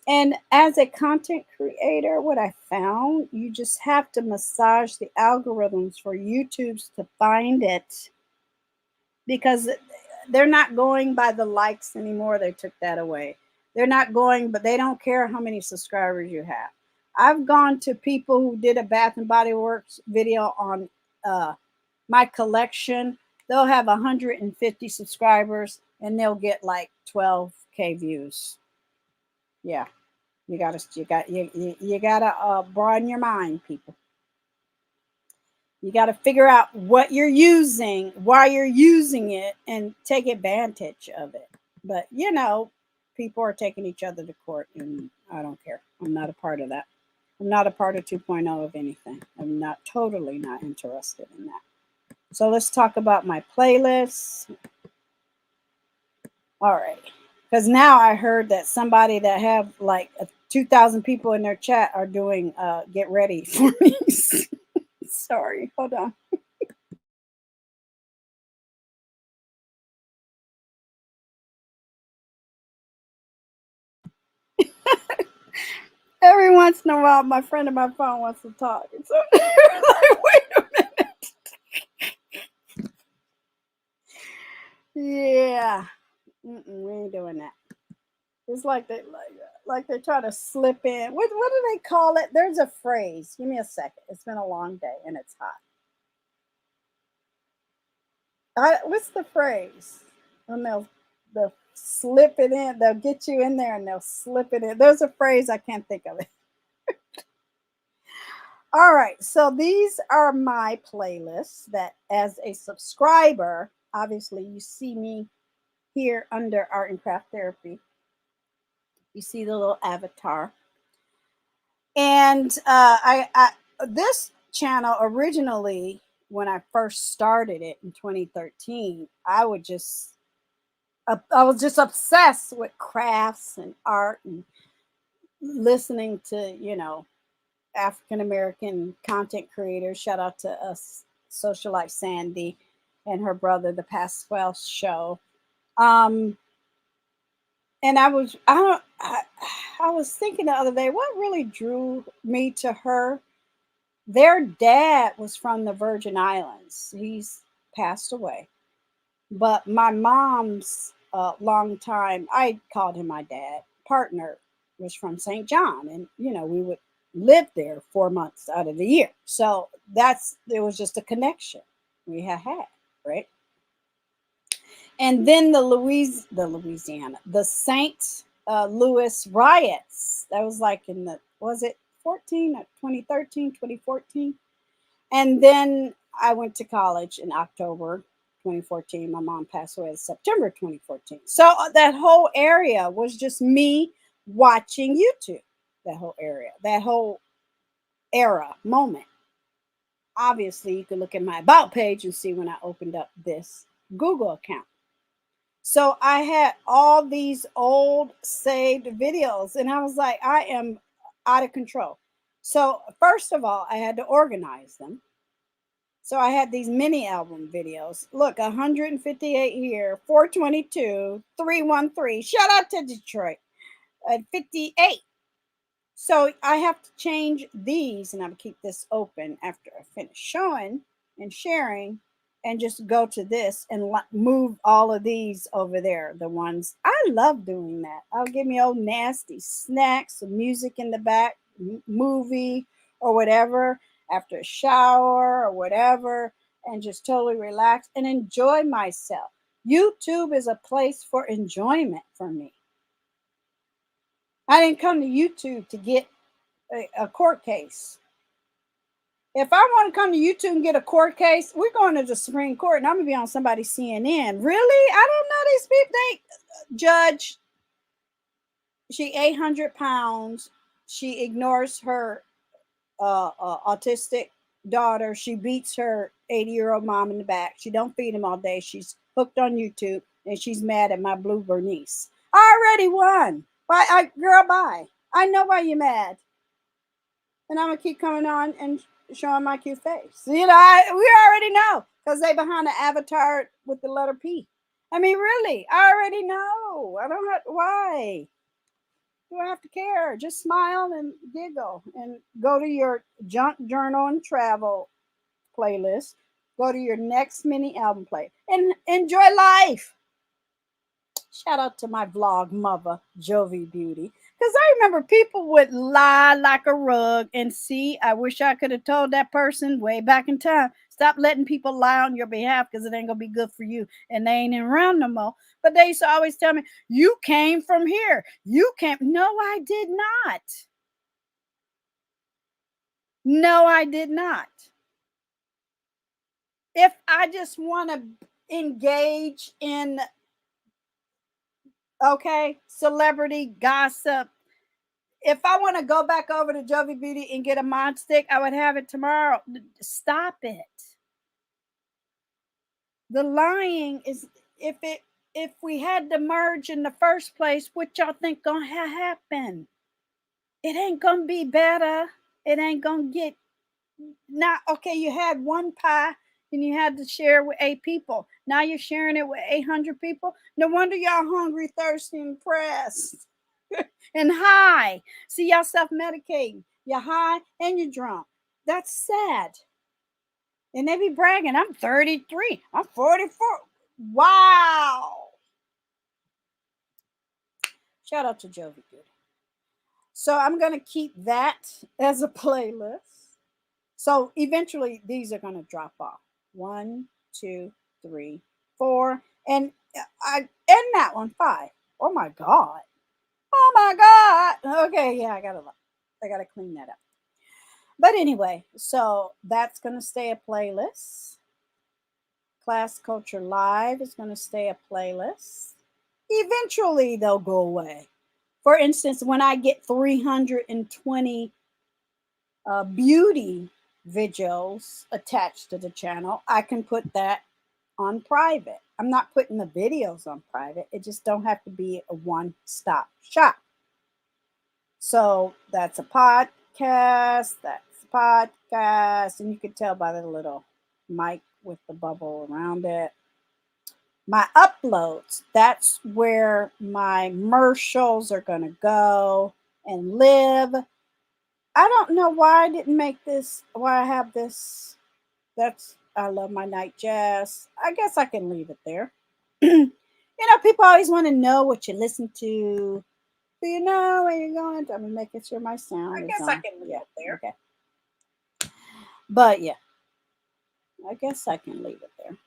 And as a content creator, what I found, you just have to massage the algorithms for YouTube's to find it, because they're not going by the likes anymore. They took that away. They're not going, but they don't care how many subscribers you have. I've gone to people who did a Bath and Body Works video on my collection. They'll have 150 subscribers and they'll get like 12K views. Yeah, you gotta broaden your mind, people. You got to figure out what you're using, why you're using it, and take advantage of it. But, people are taking each other to court, and I don't care. I'm not a part of that. I'm not a part of 2.0 of anything. I'm totally not interested in that. So let's talk about my playlists. All right. Because now I heard that somebody that have like 2,000 people in their chat are doing Get Ready for Me. Sorry, hold on. Every once in a while, my friend on my phone wants to talk. So, like, wait a minute. Yeah, we ain't doing that. It's like they're trying to slip in. What do they call it? There's a phrase. Give me a second. It's been a long day and it's hot. What's the phrase? When they'll slip it in. They'll get you in there and they'll slip it in. There's a phrase, I can't think of it. All right, so these are my playlists that, as a subscriber, obviously you see me here under Art and Craft Therapy. You see the little avatar. And this channel originally, when I first started it in 2013, I was just obsessed with crafts and art and listening to, African American content creators. Shout out to us, Socialite Sandy and her brother, the Pasquale Show. And I was thinking the other day, what really drew me to her? Their dad was from the Virgin Islands. He's passed away, but my mom's long time, I called him my dad, partner was from St. John, and we would live there 4 months out of the year. So there was just a connection we had, right? And then the St. Louis riots. That was like was it 2013, 2014? And then I went to college in October 2014. My mom passed away in September 2014. So that whole area was just me watching YouTube. That whole area, that whole moment. Obviously, you can look at my About page and see when I opened up this Google account. So I had all these old saved videos, and I was like, I am out of control. So first of all, I had to organize them. So I had these mini album videos. Look, 158 here, 422, 313. Shout out to Detroit at 58. So I have to change these, and I'll keep this open after I finish showing and sharing, and just go to this and move all of these over there. The ones I love doing that. I'll give me old nasty snacks, some music in the back, movie or whatever, after a shower or whatever, and just totally relax and enjoy myself. YouTube is a place for enjoyment for me. I didn't come to YouTube to get a court case. If I want to come to YouTube and get a court case, we're going to the Supreme Court and I'm going to be on somebody's CNN. Really? I don't know these people. They, judge, she 800 pounds. She ignores her autistic daughter. She beats her 80-year-old mom in the back. She don't feed him all day. She's hooked on YouTube and she's mad at my blue Bernice. I already won. Why, girl, bye. I know why you're mad. And I'm going to keep coming on and showing my cute face. You know, we already know because they behind the avatar with the letter P. I mean, really, I already know. I don't have, why? Do I have to care? Just smile and giggle and go to your junk journal and travel playlist. Go to your next mini album play and enjoy life. Shout out to my vlog mother, Jovi Beauty. Because I remember people would lie like a rug and see, I wish I could have told that person way back in time, stop letting people lie on your behalf because it ain't going to be good for you. And they ain't around no more. But they used to always tell me, you came from here. You came. No, I did not. No, I did not. If I just want to engage in, okay, celebrity gossip, if I want to go back over to Jovi Beauty and get a mod stick, I would have it tomorrow. Stop it. The lying is, if we had to merge in the first place, what y'all think gonna happen? It ain't gonna be better. It ain't gonna get not okay. You had one pie and you had to share with 8 people. Now you're sharing it with 800 people. No wonder y'all hungry, thirsty, and pressed. And high. See, y'all self-medicating. You're high and you're drunk. That's sad. And they be bragging, I'm 33. I'm 44. Wow. Shout out to Jovi Good. So I'm going to keep that as a playlist. So eventually these are going to drop off. 1, 2, 3, 4. And I end that one 5. Oh my God. Oh my God. Okay, yeah, I gotta clean that up. But anyway, so that's gonna stay a playlist. Class Culture Live is gonna stay a playlist. Eventually they'll go away. For instance, when I get 320 beauty videos attached to the channel, I can put that on private. I'm not putting the videos on private. It just don't have to be a one-stop shop. So that's a podcast. That's a podcast. And you can tell by the little mic with the bubble around it. My uploads, that's where my commercials are going to go and live. I don't know why I didn't make this, why I have this. That's, I love my night jazz. I guess I can leave it there. You know, people always want to know what you listen to. Do you know where you're going? I'm making sure my sound is on. I can leave it there. Okay. But yeah, I guess I can leave it there.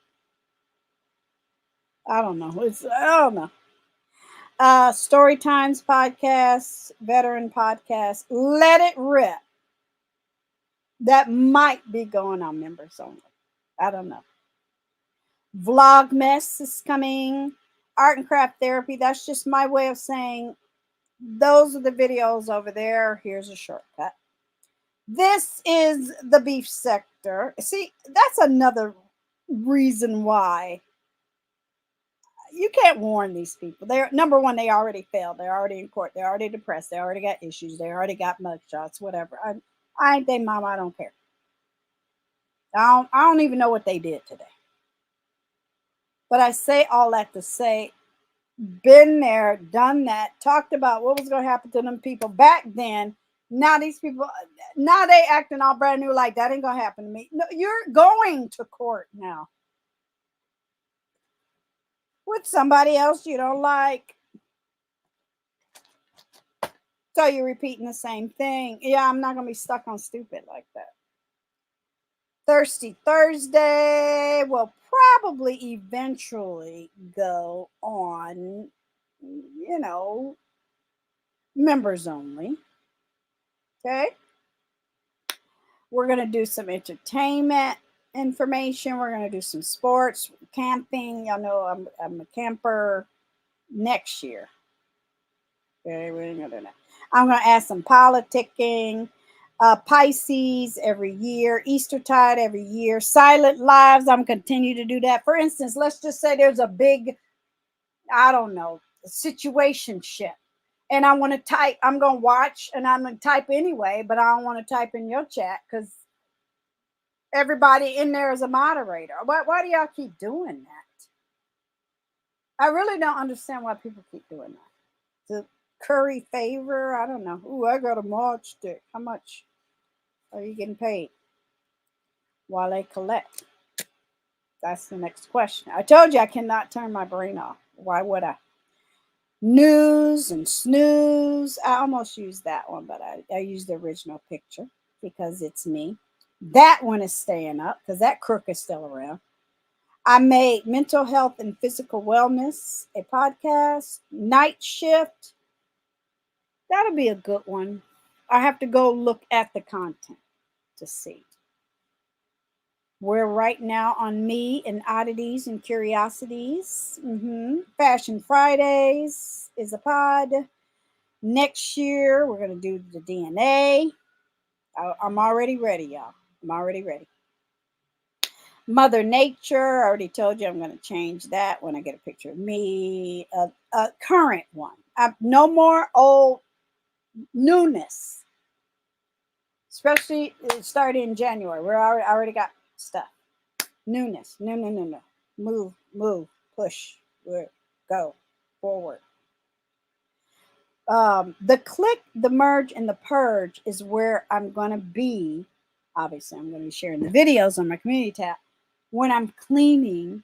I don't know. I don't know. Story Times podcast, veteran podcast. Let it rip. That might be going on members only. I don't know. Vlogmas is coming. Art and craft therapy. That's just my way of saying those are the videos over there. Here's a shortcut. This is the beef sector. See, that's another reason why you can't warn these people. They're number one, they already failed. They're already in court. They're already depressed. They already got issues. They already got mugshots, whatever. I ain't their mama. I don't care. I don't even know what they did today. But I say all that to say, been there, done that, talked about what was going to happen to them people back then. Now these people, now they acting all brand new like that ain't going to happen to me. No, you're going to court now with somebody else you don't like. So you're repeating the same thing. Yeah, I'm not going to be stuck on stupid like that. Thirsty Thursday will probably eventually go on, you know, members only. Okay. We're going to do some entertainment information. We're going to do some sports, camping. Y'all know I'm a camper next year. Okay, we're going to do that. I'm going to add some politicking, Pisces every year, Eastertide every year, silent lives. I'm continue to do that. For instance, let's just say there's a big, I don't know, situation ship. And I want to type, I'm going to watch and I'm going to type anyway, but I don't want to type in your chat because everybody in there is a moderator. Why do y'all keep doing that? I really don't understand why people keep doing that. To curry favor, I don't know. Ooh, I got a mod stick. How much are you getting paid while they collect? That's the next question. I told you I cannot turn my brain off. Why would I? News and snooze. I almost used that one, but I used the original picture because it's me. That one is staying up because that crook is still around. I made mental health and physical wellness a podcast. Night shift. That'll be a good one. I have to go look at the content to see. We're right now on me and oddities and curiosities. Fashion Fridays is a pod. Next year, we're going to do the DNA. I'm already ready, y'all. I'm already ready. Mother Nature. I already told you I'm going to change that when I get a picture of me. A current one. No more old newness. Especially starting in January. I already got stuff. Newness. No. Move. Push. Go. Forward. The click, the merge, and the purge is where I'm going to be. Obviously, I'm going to be sharing the videos on my community tab when I'm cleaning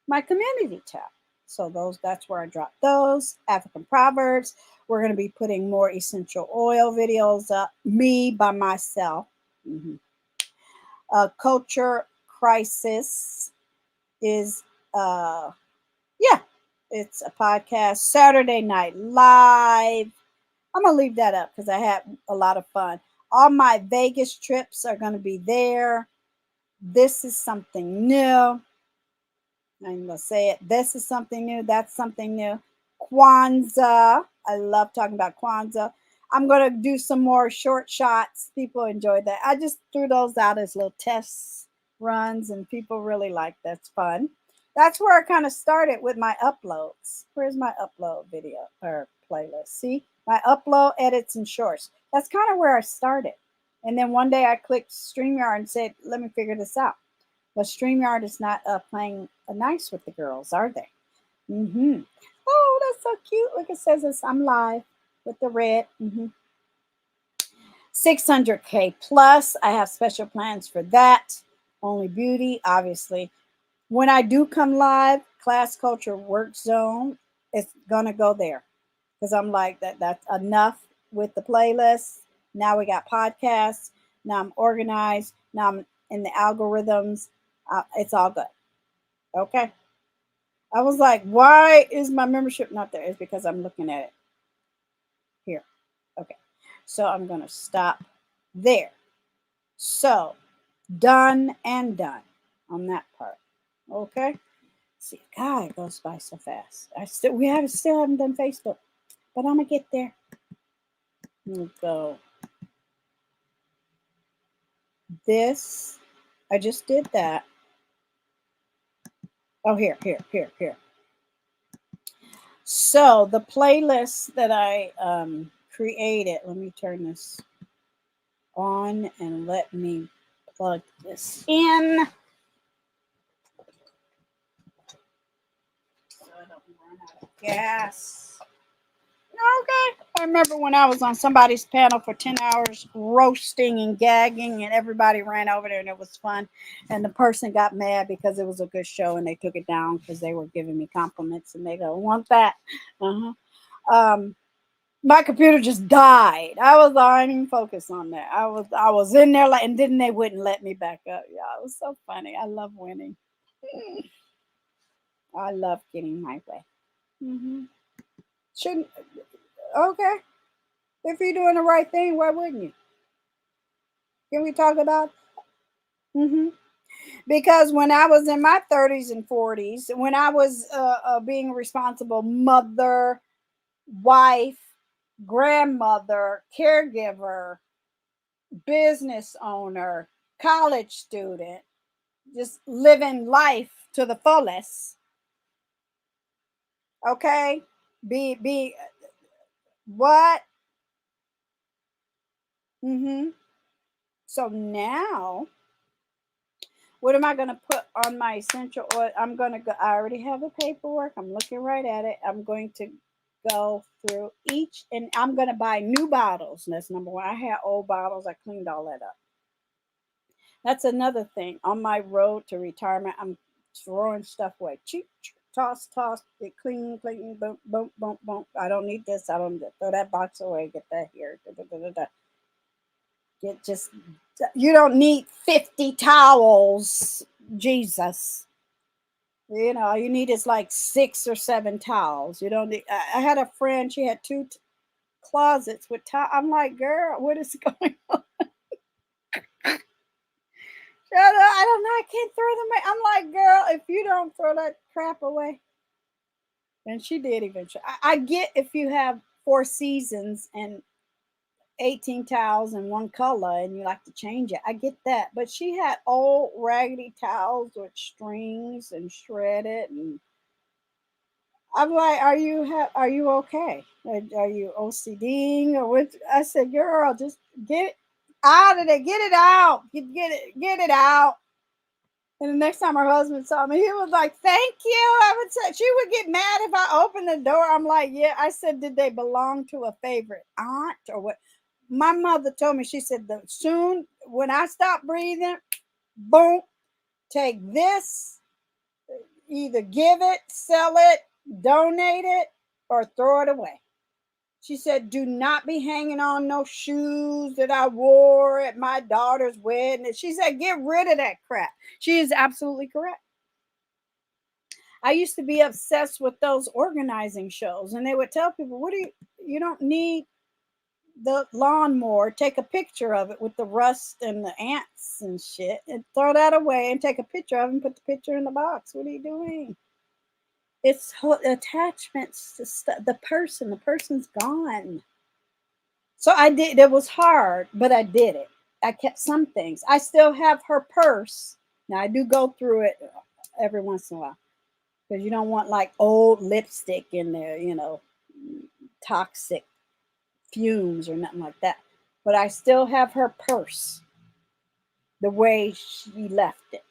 my community tab. So that's where I drop those. African Proverbs. We're going to be putting more essential oil videos up. Me by myself. Culture Crisis is it's a podcast. Saturday Night Live. I'm going to leave that up because I had a lot of fun. All my Vegas trips are going to be there. This is something new. I'm going to say it. This is something new. That's something new. Kwanzaa. I love talking about Kwanzaa. I'm going to do some more short shots. People enjoyed that. I just threw those out as little test runs, and people really like that's fun. That's where I kind of started with my uploads. Where's my upload video or playlist? See, my upload, edits, and shorts. That's kind of where I started. And then one day I clicked StreamYard and said, let me figure this out. But StreamYard is not playing nice with the girls, are they? Oh, that's so cute. Look, it says this. I'm live with the red. 600K plus. I have special plans for that. Only Beauty, obviously. When I do come live, Class Culture Work Zone, it's going to go there. Because I'm like, that's enough with the playlist. Now we got podcasts. Now I'm organized. Now I'm in the algorithms. It's all good. Okay. I was like, why is my membership not there? It's because I'm looking at it here. Okay. So I'm going to stop there. So done and done on that part. Okay. See, God, it goes by so fast. Still haven't done Facebook, but I'm gonna get there. We'll go. This, I just did that. Oh, here. So the playlist that I created. Let me turn this on and let me plug this in. So I don't run out of gas. Okay. I remember when I was on somebody's panel for 10 hours roasting and gagging, and everybody ran over there and it was fun. And the person got mad because it was a good show and they took it down because they were giving me compliments and they go, want that? My computer just died. I didn't even focus on that. I was in there and then they wouldn't let me back up. Yeah, it was so funny. I love winning. I love getting my way. Shouldn't. Okay. If you're doing the right thing, why wouldn't you? Can we talk about? Mm-hmm. Because when I was in my 30s and 40s, when I was being a responsible mother, wife, grandmother, caregiver, business owner, college student, just living life to the fullest. Okay? Be what? Mhm. So now what am I going to put on my essential oil? I'm going to go, I already have the paperwork. I'm looking right at it. I'm going to go through each, and I'm going to buy new bottles. And that's number one. I had old bottles. I cleaned all that up. That's another thing. On my road to retirement, I'm throwing stuff away. Cheap, toss, toss, get clean, clean, boom, boom, boom, boom. I don't need this. I don't need that. Throw that box away. Get that here. Da, da, da, da, da. Get just, you don't need 50 towels. Jesus. You know, all you need is like 6 or 7 towels. You don't need, I had a friend, she had 2 closets with towels. I'm like, girl, what is going on? I don't know. I can't throw them away. I'm like, girl, if you don't throw that crap away. And she did eventually. I get if you have 4 seasons and 18 towels in one color and you like to change it. I get that. But she had old raggedy towels with strings and shredded, and I'm like, are you okay? Are you OCDing or what? I said, girl, just get it out of there. Get it out. Get it out. And the next time her husband saw me, he was like, thank you. I would say, she would get mad if I opened the door. I'm like, yeah. I said, did they belong to a favorite aunt or what? My mother told me, she said, soon when I stop breathing, boom, take this, either give it, sell it, donate it, or throw it away. She said, do not be hanging on no shoes that I wore at my daughter's wedding. She said, get rid of that crap. She is absolutely correct. I used to be obsessed with those organizing shows, and they would tell people, what do you don't need the lawnmower. Take a picture of it with the rust and the ants and shit, and throw that away and take a picture of it and put the picture in the box. What are you doing? It's attachments to stuff. The person's gone. So I did. It was hard, but I did it. I kept some things. I still have her purse. Now I do go through it every once in a while because you don't want like old lipstick in there, toxic fumes or nothing like that. But I still have her purse the way she left it.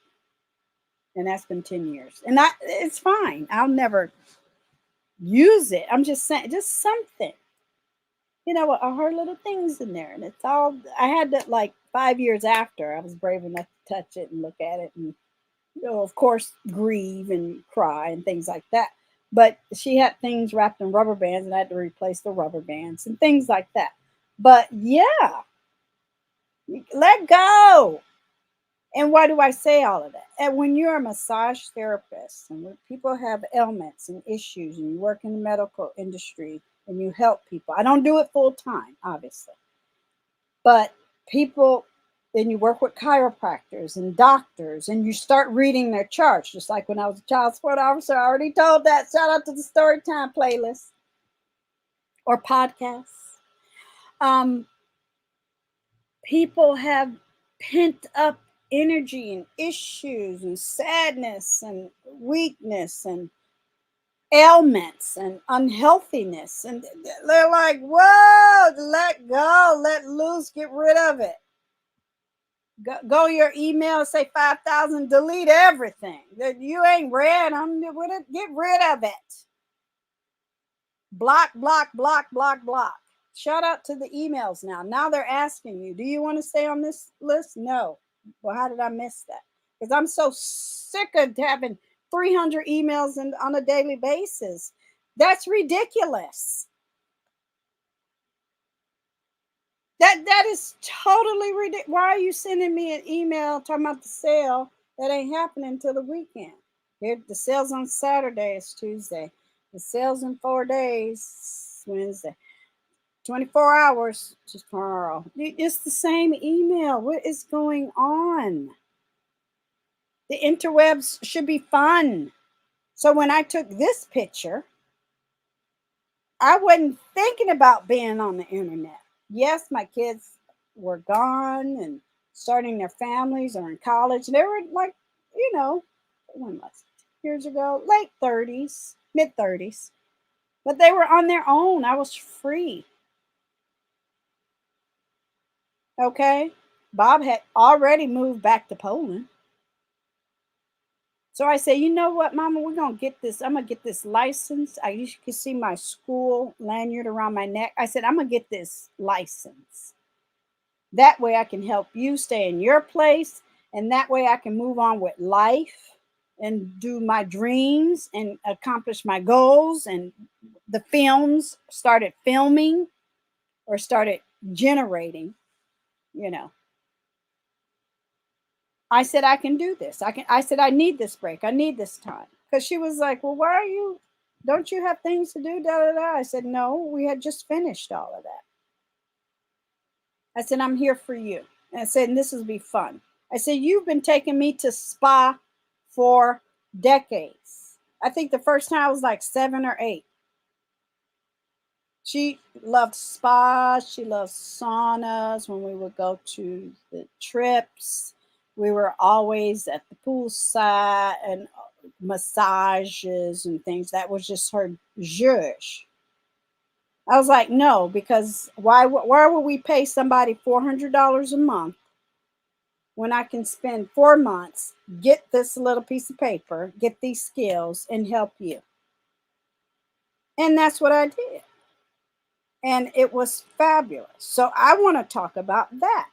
And that's been 10 years. And it's fine. I'll never use it. I'm just saying, just something. Her little things in there. And it's all, I had that like 5 years after I was brave enough to touch it and look at it and, of course, grieve and cry and things like that. But she had things wrapped in rubber bands and I had to replace the rubber bands and things like that. But yeah, let go. And why do I say all of that? And when you're a massage therapist and when people have ailments and issues and you work in the medical industry and you help people, I don't do it full time, obviously, but people, then you work with chiropractors and doctors and you start reading their charts, just like when I was a child support officer. I already told that. Shout out to the Storytime playlist or podcasts. People have pent up energy and issues and sadness and weakness and ailments and unhealthiness, and they're like, whoa, let go, let loose, get rid of it. Go your email, say 5,000, delete everything that you ain't read. Get rid of it. Block, block, block, block, block. Shout out to the emails now. Now they're asking you, do you want to stay on this list? No. Well, how did I miss that? Because I'm so sick of having 300 emails on a daily basis. That's ridiculous. That is totally ridiculous. Why are you sending me an email talking about the sale that ain't happening until the weekend? Here, the sale's on Saturday. It's Tuesday. The sale's in 4 days. Wednesday. 24 hours tomorrow. It's the same email. What is going on? The interwebs should be fun. So when I took this picture, I wasn't thinking about being on the internet. Yes, my kids were gone and starting their families or in college. They were like, when was it? Years ago, late 30s, mid 30s. But they were on their own. I was free. Okay. Bob had already moved back to Poland. So I said, you know what, Mama, we're going to get this. I'm going to get this license. You can see my school lanyard around my neck. I said, I'm going to get this license. That way I can help you stay in your place. And that way I can move on with life and do my dreams and accomplish my goals. And the films started filming or started generating, I said, I can do this. I said, I need this break. I need this time. Because she was like, well, don't you have things to do? Da, da, da. I said, no, we had just finished all of that. I said, I'm here for you. And I said, and this will be fun. I said, you've been taking me to spa for decades. I think the first time I was like 7 or 8. She loved spas. She loved saunas when we would go to the trips. We were always at the poolside and massages and things. That was just her zhuzh. I was like, no, because why would we pay somebody $400 a month when I can spend 4 months, get this little piece of paper, get these skills, and help you? And that's what I did. And it was fabulous. So I want to talk about that.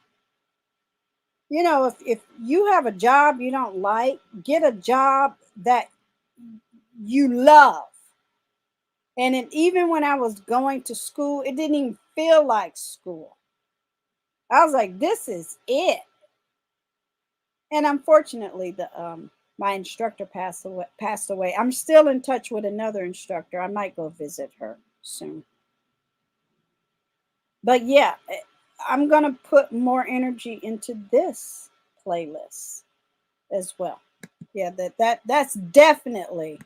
If you have a job you don't like, get a job that you love. And even when I was going to school, it didn't even feel like school. I was like, this is it. And unfortunately, my instructor passed away. I'm still in touch with another instructor. I might go visit her soon. But yeah, I'm going to put more energy into this playlist as well. Yeah, that's definitely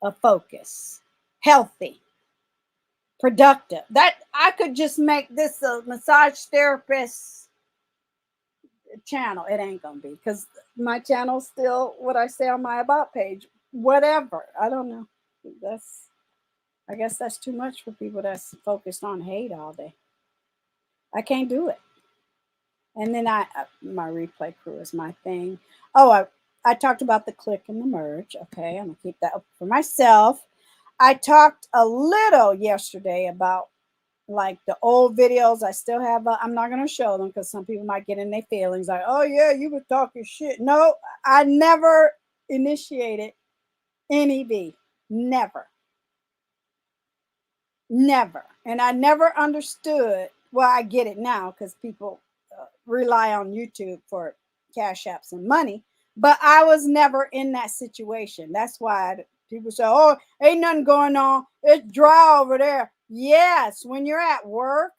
a focus. Healthy, productive. That I could just make this a massage therapist channel. It ain't gonna be, because my channel's still what I say on my about page. Whatever. I don't know. I guess that's too much for people that's focused on hate all day. I can't do it. And then my replay crew is my thing. Oh, I talked about the click and the merge. Okay, I'm gonna keep that up for myself. I talked a little yesterday about like the old videos. I still have. I'm not gonna show them because some people might get in their feelings. Like, oh yeah, you were talking shit. No, I never initiated any beef. Never. Never. And I never understood. Well, I get it now because people rely on YouTube for cash apps and money. But I was never in that situation. That's why people say, oh, ain't nothing going on. It's dry over there. Yes, when you're at work,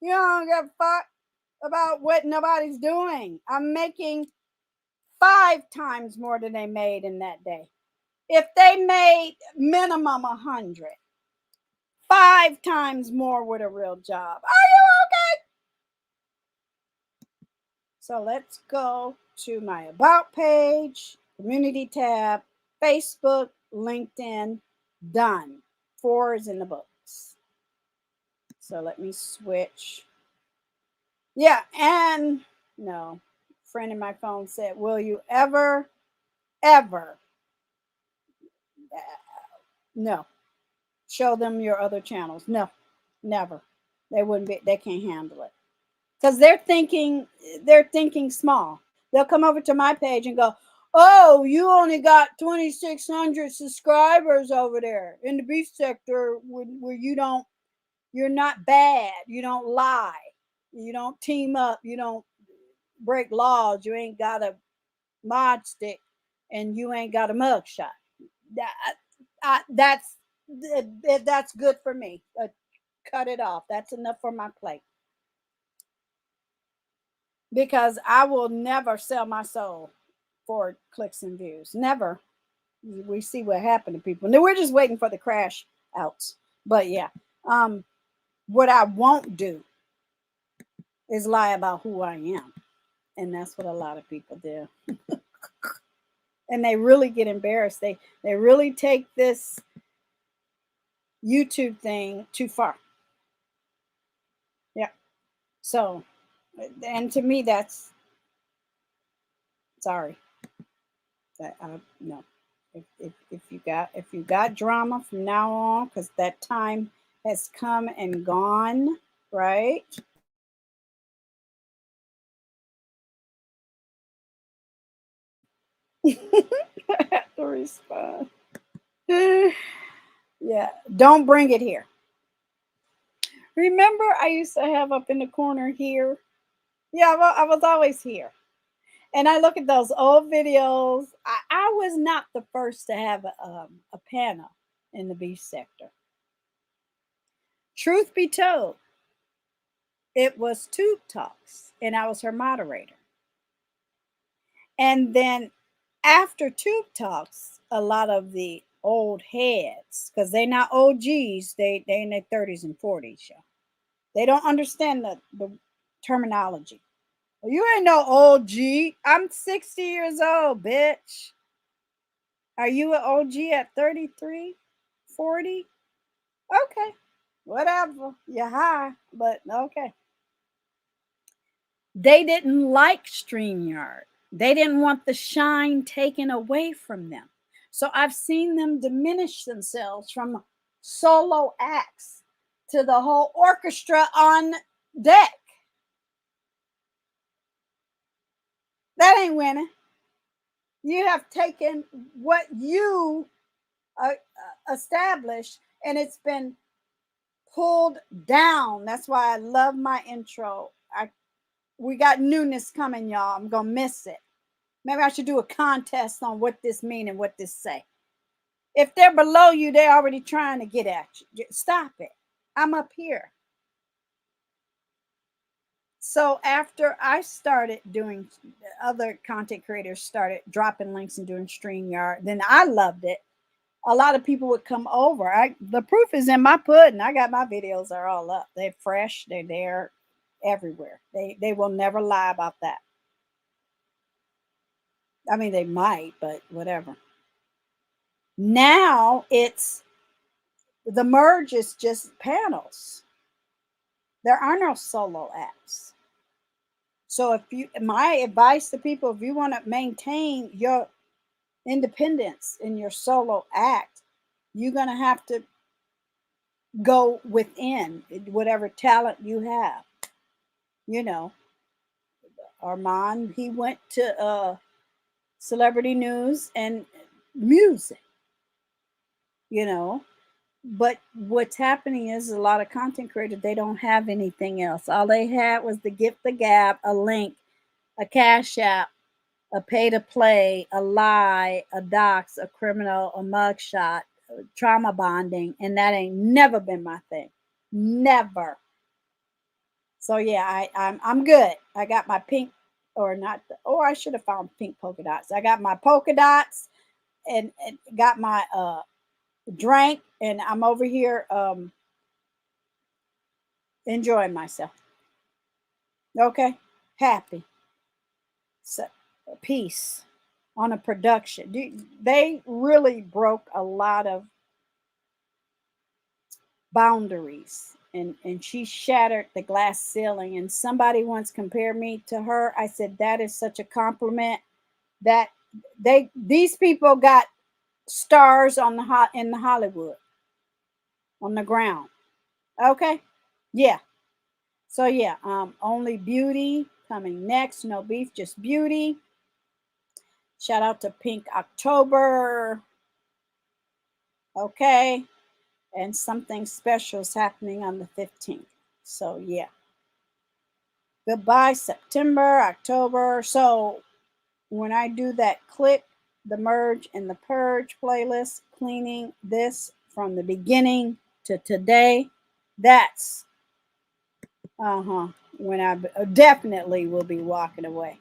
you don't give a fuck about what nobody's doing. I'm making 5 times more than they made in that day. If they made minimum 100, 5 times more with a real job. Are you okay? So let's go to my about page, community tab, Facebook, LinkedIn, done. 4 is in the books. So let me switch. Yeah, and no, a friend in my phone said, will you ever, no, show them your other channels? No, never. They can't handle it. Because they're thinking small. They'll come over to my page and go, oh, you only got 2,600 subscribers over there in the beef sector where you're not bad. You don't lie. You don't team up. You don't break laws. You ain't got a mod stick and you ain't got a mugshot. That's good for me. cut it off. That's enough for my plate. Because I will never sell my soul for clicks and views. Never. We see what happened to people. No, we're just waiting for the crash outs. But yeah, what I won't do is lie about who I am, and that's what a lot of people do. And they really get embarrassed. They really take this YouTube thing too far. Yeah. So, and to me, that's sorry. No. If you got drama from now on, because that time has come and gone, right? I have to respond. Yeah, don't bring it here. Remember, I used to have up in the corner here. Yeah, well, I was always here. And I look at those old videos. I was not the first to have a panel in the beef sector. Truth be told, it was Tube Talks, and I was her moderator. And then after Tube Talks, a lot of the old heads, because they're not OGs, they in their 30s and 40s, yeah. They don't understand the terminology. You ain't no OG. I'm 60 years old, bitch. Are you an OG at 33, 40? Okay, whatever. You're high, but okay. They didn't like StreamYard. They didn't want the shine taken away from them. So I've seen them diminish themselves from solo acts to the whole orchestra on deck. That ain't winning. You have taken what you established and it's been pulled down. That's why I love my intro. We got newness coming, y'all. I'm gonna miss it. Maybe I should do a contest on what this mean and what this say. If they're below you, they're already trying to get at you. Stop it. I'm up here. So after I started doing, other content creators started dropping links and doing StreamYard, then I loved it. A lot of people would come over. The proof is in my pudding. I got my videos are all up. They're fresh. They're there everywhere. They will never lie about that. I mean, they might, but whatever. Now it's the merge is just panels. There are no solo apps. So my advice to people, if you want to maintain your independence in your solo act, you're going to have to go within whatever talent you have. You know, Armand, he went to celebrity news and music, you know. But what's happening is a lot of content creators, they don't have anything else. All they had was the gift, the gab, a link, a cash app, a pay to play, a lie, a dox, a criminal, a mugshot, trauma bonding, and that ain't never been my thing. Never. So yeah, I'm good. I got my pink, or not. I should have found pink polka dots. I got my polka dots, and got my drink, and I'm over here enjoying myself. Okay, happy. So peace on a production. They really broke a lot of boundaries, and she shattered the glass ceiling. And somebody once compared me to her. I said that is such a compliment. That these people got stars on in the Hollywood on the ground. Okay, yeah. So yeah, only beauty coming next. No beef, just beauty. Shout out to Pink October. Okay, and something special is happening on the 15th. So yeah. Goodbye September, October. So when I do that click, the merge and the purge playlist, cleaning this from the beginning to today, That's when I definitely will be walking away.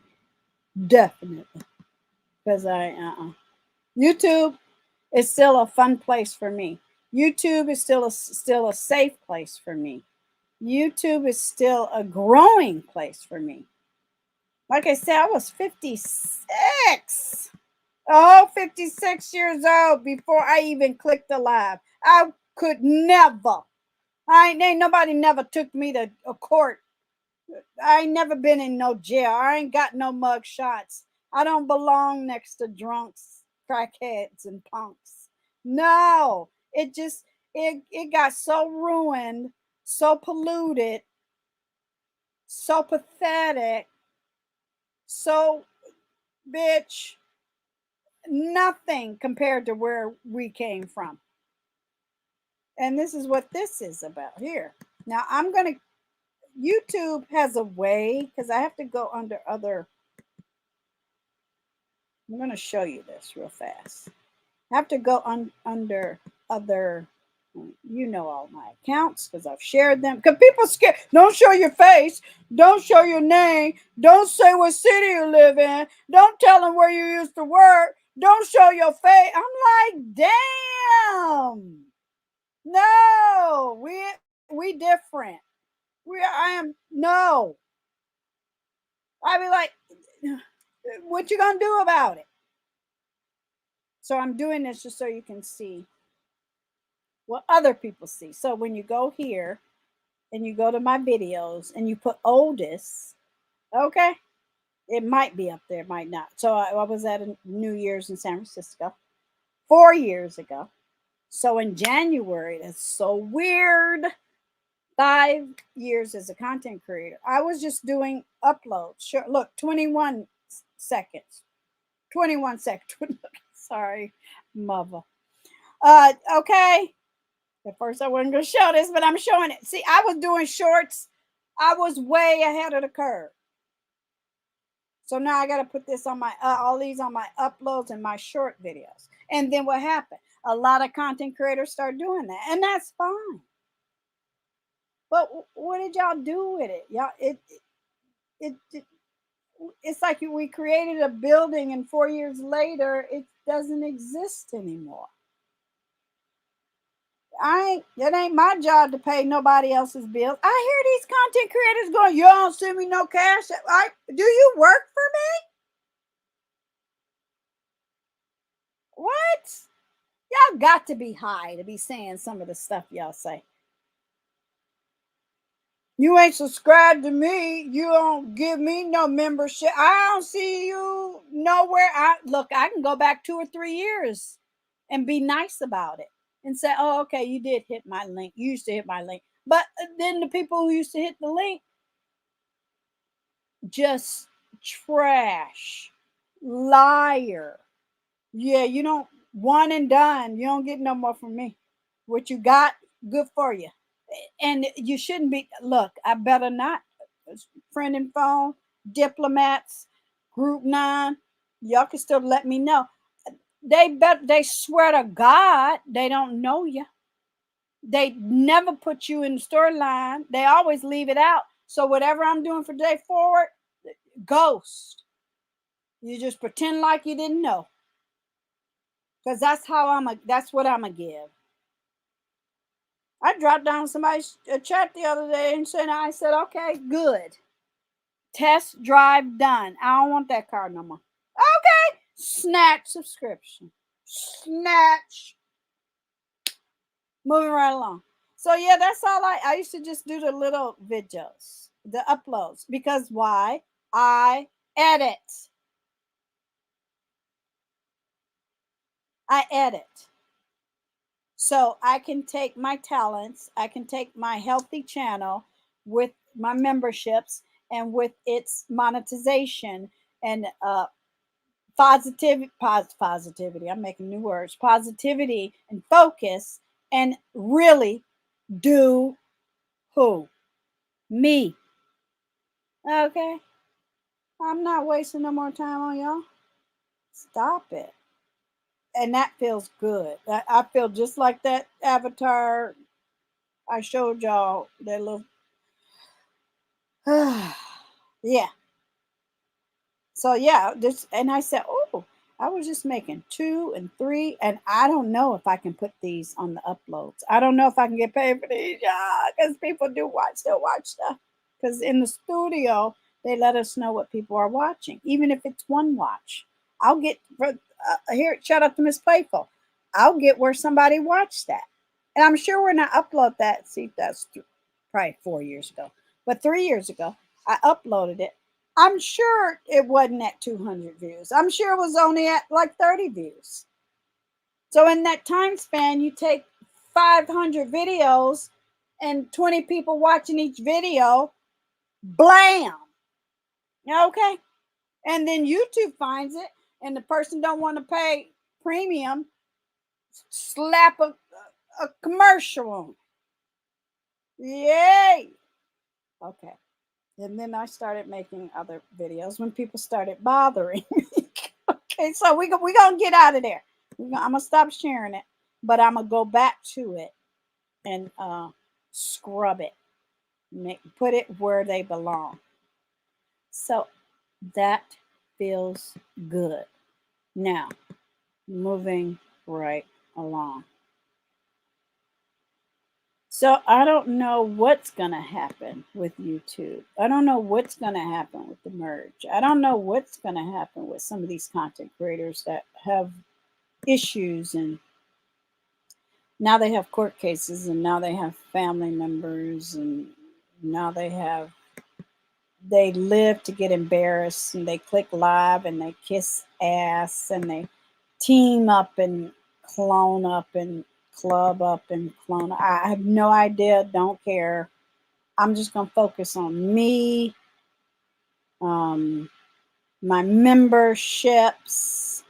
Definitely. Because YouTube is still a fun place for me. YouTube is still a safe place for me. YouTube is still a growing place for me. Like I said, I was 56. Oh, 56 years old before I even clicked the live. I could never. Ain't nobody never took me to a court. I ain't never been in no jail. I ain't got no mug shots. I don't belong next to drunks, crackheads, and punks. No, it got so ruined, so polluted, so pathetic, so bitch, nothing compared to where we came from. And this is what this is about here. Now YouTube has a way, because I have to go under other. I'm going to show you this real fast. I have to go under other, all my accounts, because I've shared them. Because people scared. Don't show your face. Don't show your name. Don't say what city you live in. Don't tell them where you used to work. Don't show your face. I'm like, damn. No, we different. No. I be like, what you gonna do about it? So I'm doing this just so you can see what other people see. So when you go here and you go to my videos and you put oldest, okay, it might be up there, it might not. So I was at a New Year's in San Francisco 4 years ago. So in January, that's so weird. 5 years as a content creator. I was just doing uploads. Sure, look, 21 seconds. 21 seconds. Sorry, mother. Okay. At first I wasn't going to show this, but I'm showing it. See, I was doing shorts. I was way ahead of the curve. So now I got to put this on my, all these on my uploads and my short videos. And then what happened? A lot of content creators start doing that. And that's fine. But what did y'all do with it? Y'all, it's like we created a building and 4 years later, it doesn't exist anymore. It ain't my job to pay nobody else's bills. I hear these content creators going, you don't send me no cash. Do you work for me? What? Y'all got to be high to be saying some of the stuff y'all say. You ain't subscribed to me. You don't give me no membership. I don't see you nowhere. Look, I can go back 2 or 3 years and be nice about it and say, oh, okay, you did hit my link. You used to hit my link. But then the people who used to hit the link, just trash, liar. Yeah, you don't, one and done. You don't get no more from me. What you got, good for you. And you shouldn't be. Look, I better not. Friend and phone, diplomats, group 9. Y'all can still let me know. They swear to God they don't know you. They never put you in the storyline. They always leave it out. So whatever I'm doing from day forward, ghost. You just pretend like you didn't know. Because that's what I'm going to give. I dropped down somebody's chat the other day and I said, okay, good. Test drive done. I don't want that card no more. Okay. Snatch subscription. Snatch. Moving right along. So yeah, that's all I used to just do the little videos, the uploads. Because why? I edit. So I can take my talents, I can take my healthy channel with my memberships and with its monetization and positivity, I'm making new words, positivity and focus, and really do who? Me. Okay. I'm not wasting no more time on y'all. Stop it. And that feels good. I feel just like that Avatar I showed y'all that little, yeah. So yeah, this, and I said, oh, I was just making 2 and 3, and I don't know if I can put these on the uploads. I don't know if I can get paid for these, yeah, because people do still watch stuff. Because in the studio, they let us know what people are watching, even if it's one watch. I'll get here. Shout out to Miss Playful. I'll get where somebody watched that, and I'm sure when I upload that, see, that's probably 4 years ago, but 3 years ago, I uploaded it. I'm sure it wasn't at 200 views. I'm sure it was only at like 30 views. So in that time span, you take 500 videos and 20 people watching each video, blam. Okay. And then YouTube finds it and the person don't want to pay premium, slap a commercial on. Yay. Okay. And then I started making other videos when people started bothering me. Okay, so we gonna get out of there. I'm gonna stop sharing it, but I'm gonna go back to it and scrub it, put it where they belong. So that feels good. Now, moving right along. So I don't know what's going to happen with YouTube. I don't know what's going to happen with the merge. I don't know what's going to happen with some of these content creators that have issues, and now they have court cases, and now they have family members, and now they live to get embarrassed, and they click live and they kiss ass and they team up and clone up and club up and clone. I have no idea, don't care. I'm just going to focus on me, my memberships.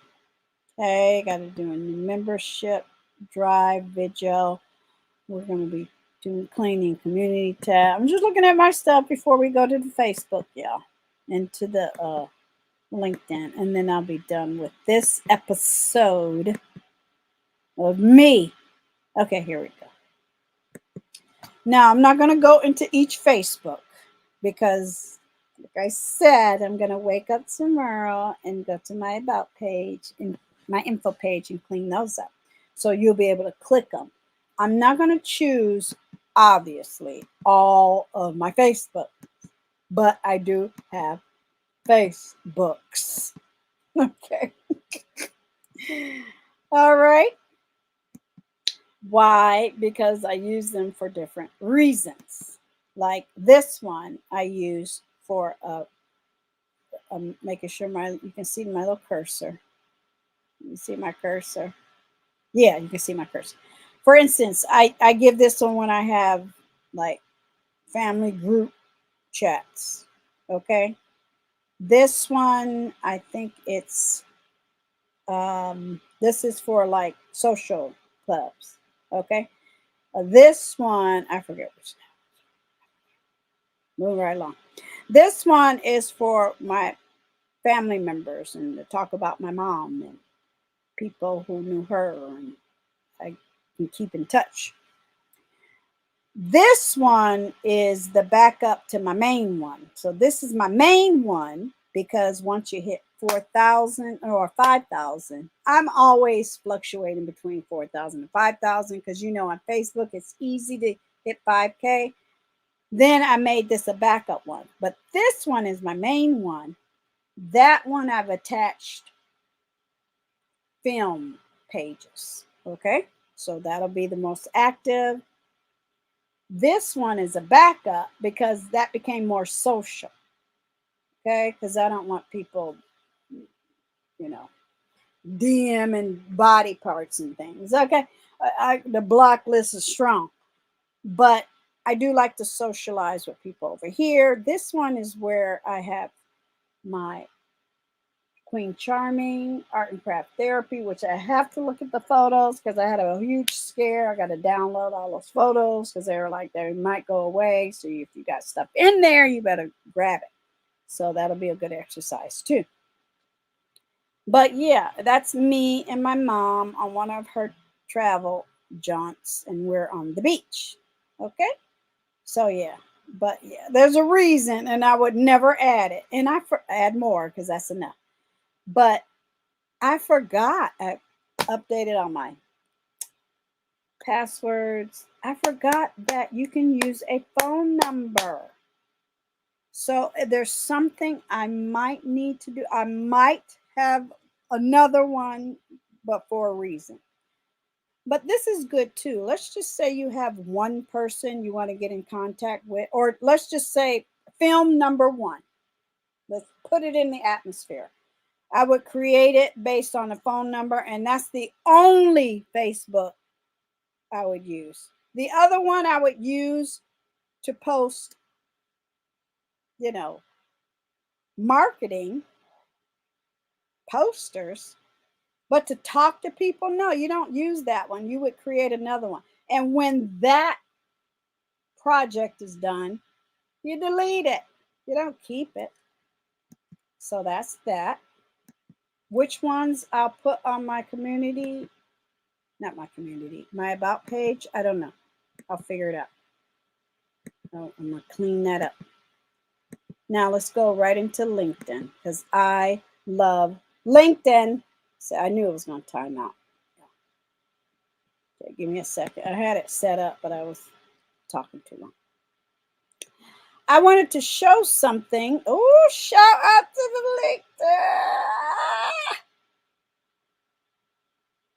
Okay, got to do a new membership drive video. We're going to be doing cleaning community tab. I'm just looking at my stuff before we go to the Facebook, y'all, and to the LinkedIn, and then I'll be done with this episode of me. Okay, here we go. Now, I'm not going to go into each Facebook because, like I said, I'm going to wake up tomorrow and go to my About page and my info page and clean those up. So you'll be able to click them. I'm not going to choose, obviously, all of my Facebook, but I do have Facebooks. Okay. All right. Why? Because I use them for different reasons. Like this one I use for making sure you can see my little cursor. You see my cursor? Yeah, you can see my cursor. For instance, I give this one when I have like family group chats. Okay. This one, I think it's this is for like social clubs. Okay. This one, I forget which. Move right along. This one is for my family members and to talk about my mom and people who knew her, and I can keep in touch. This one is the backup to my main one. So this is my main one because once you hit 4,000 or 5,000, I'm always fluctuating between 4,000 and 5,000 because you know on Facebook it's easy to hit 5K. Then I made this a backup one, but this one is my main one. That one I've attached film pages. Okay, so that'll be the most active. This one is a backup because that became more social. Okay, because I don't want people, you know, DM and body parts and things. Okay, the block list is strong, but I do like to socialize with people over here. This one is where I have my Queen Charming Art and Craft Therapy, which I have to look at the photos because I had a huge scare. I got to download all those photos because they were like they might go away. So if you got stuff in there, you better grab it. So that'll be a good exercise too. But yeah, that's me and my mom on one of her travel jaunts, and we're on the beach. Okay. So yeah, but yeah, there's a reason, and I would never add it, and add more because that's enough. But I forgot. I updated all my passwords. I forgot that you can use a phone number. So there's something I might need to do. I might have another one, but for a reason. But this is good too. Let's just say you have one person you want to get in contact with, or let's just say film number one. Let's put it in the atmosphere. I would create it based on a phone number, and that's the only Facebook I would use. The other one I would use to post, marketing posters, but to talk to people, no, you don't use that one. You would create another one. And when that project is done, you delete it. You don't keep it. So that's that. Which ones I'll put on my community, not my community, my about page, I don't know. I'll figure it out. Oh, I'm going to clean that up. Now let's go right into LinkedIn because I love LinkedIn. So I knew it was going to time out. Okay, give me a second. I had it set up, but I was talking too long. I wanted to show something. Oh, shout out to the LinkedIn.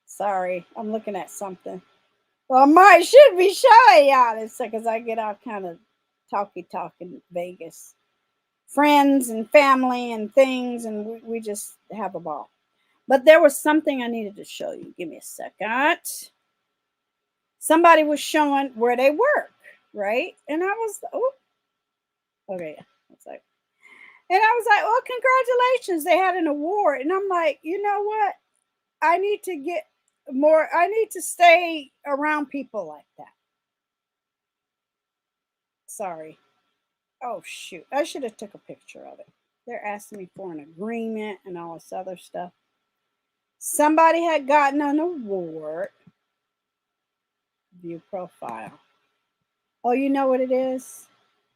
Sorry, I'm looking at something. Well, I should be showing y'all this because I get all kind of talk in Vegas. Friends and family and things, and we just have a ball. But there was something I needed to show you. Give me a second. Somebody was showing where they work, right? And I was, okay. And I was like, oh, congratulations. They had an award. And I'm like, you know what? I need to get more, I need to stay around people like that. Sorry. Oh, shoot. I should have took a picture of it. They're asking me for an agreement and all this other stuff. Somebody had gotten an award. View profile. Oh, you know what it is?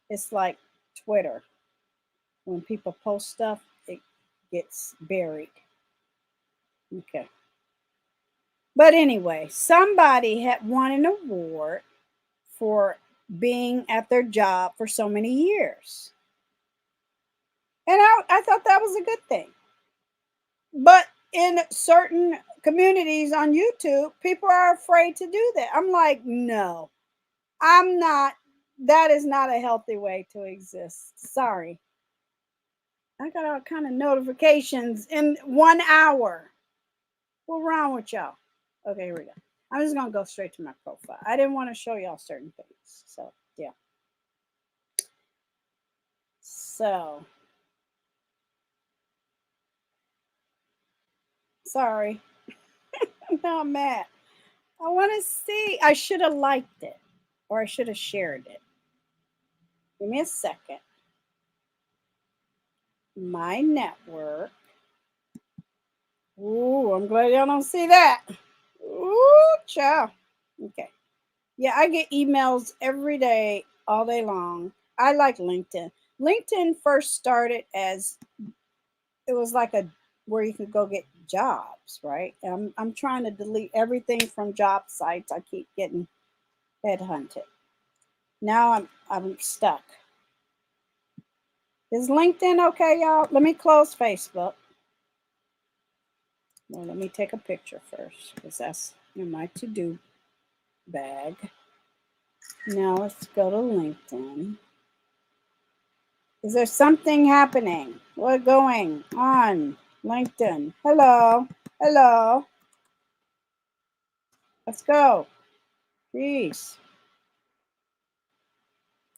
It's like Twitter. When people post stuff, it gets buried. Okay. But anyway, somebody had won an award for being at their job for so many years. And I thought that was a good thing. But in certain communities on YouTube, people are afraid to do that. I'm like, no, I'm not. That is not a healthy way to exist. Sorry. I got all kind of notifications in 1 hour. What's wrong with y'all? Okay, here we go. I'm just going to go straight to my profile. I didn't want to show y'all certain things. So, yeah. So, sorry. No, I'm mad. I want to see. I should have liked it or I should have shared it. Give me a second. My network. Ooh, I'm glad y'all don't see that. Ooh, ciao. Okay. Yeah, I get emails every day, all day long. I like LinkedIn. LinkedIn first started as it was like a where you could go get jobs, right? I'm trying to delete everything from job sites. I keep getting headhunted. Now I'm stuck. Is LinkedIn okay, y'all? Let me close Facebook. Well, let me take a picture first because that's in my to-do bag. Now let's go to LinkedIn. Is there something happening? What's going on? LinkedIn. Hello. Hello. Let's go. Peace.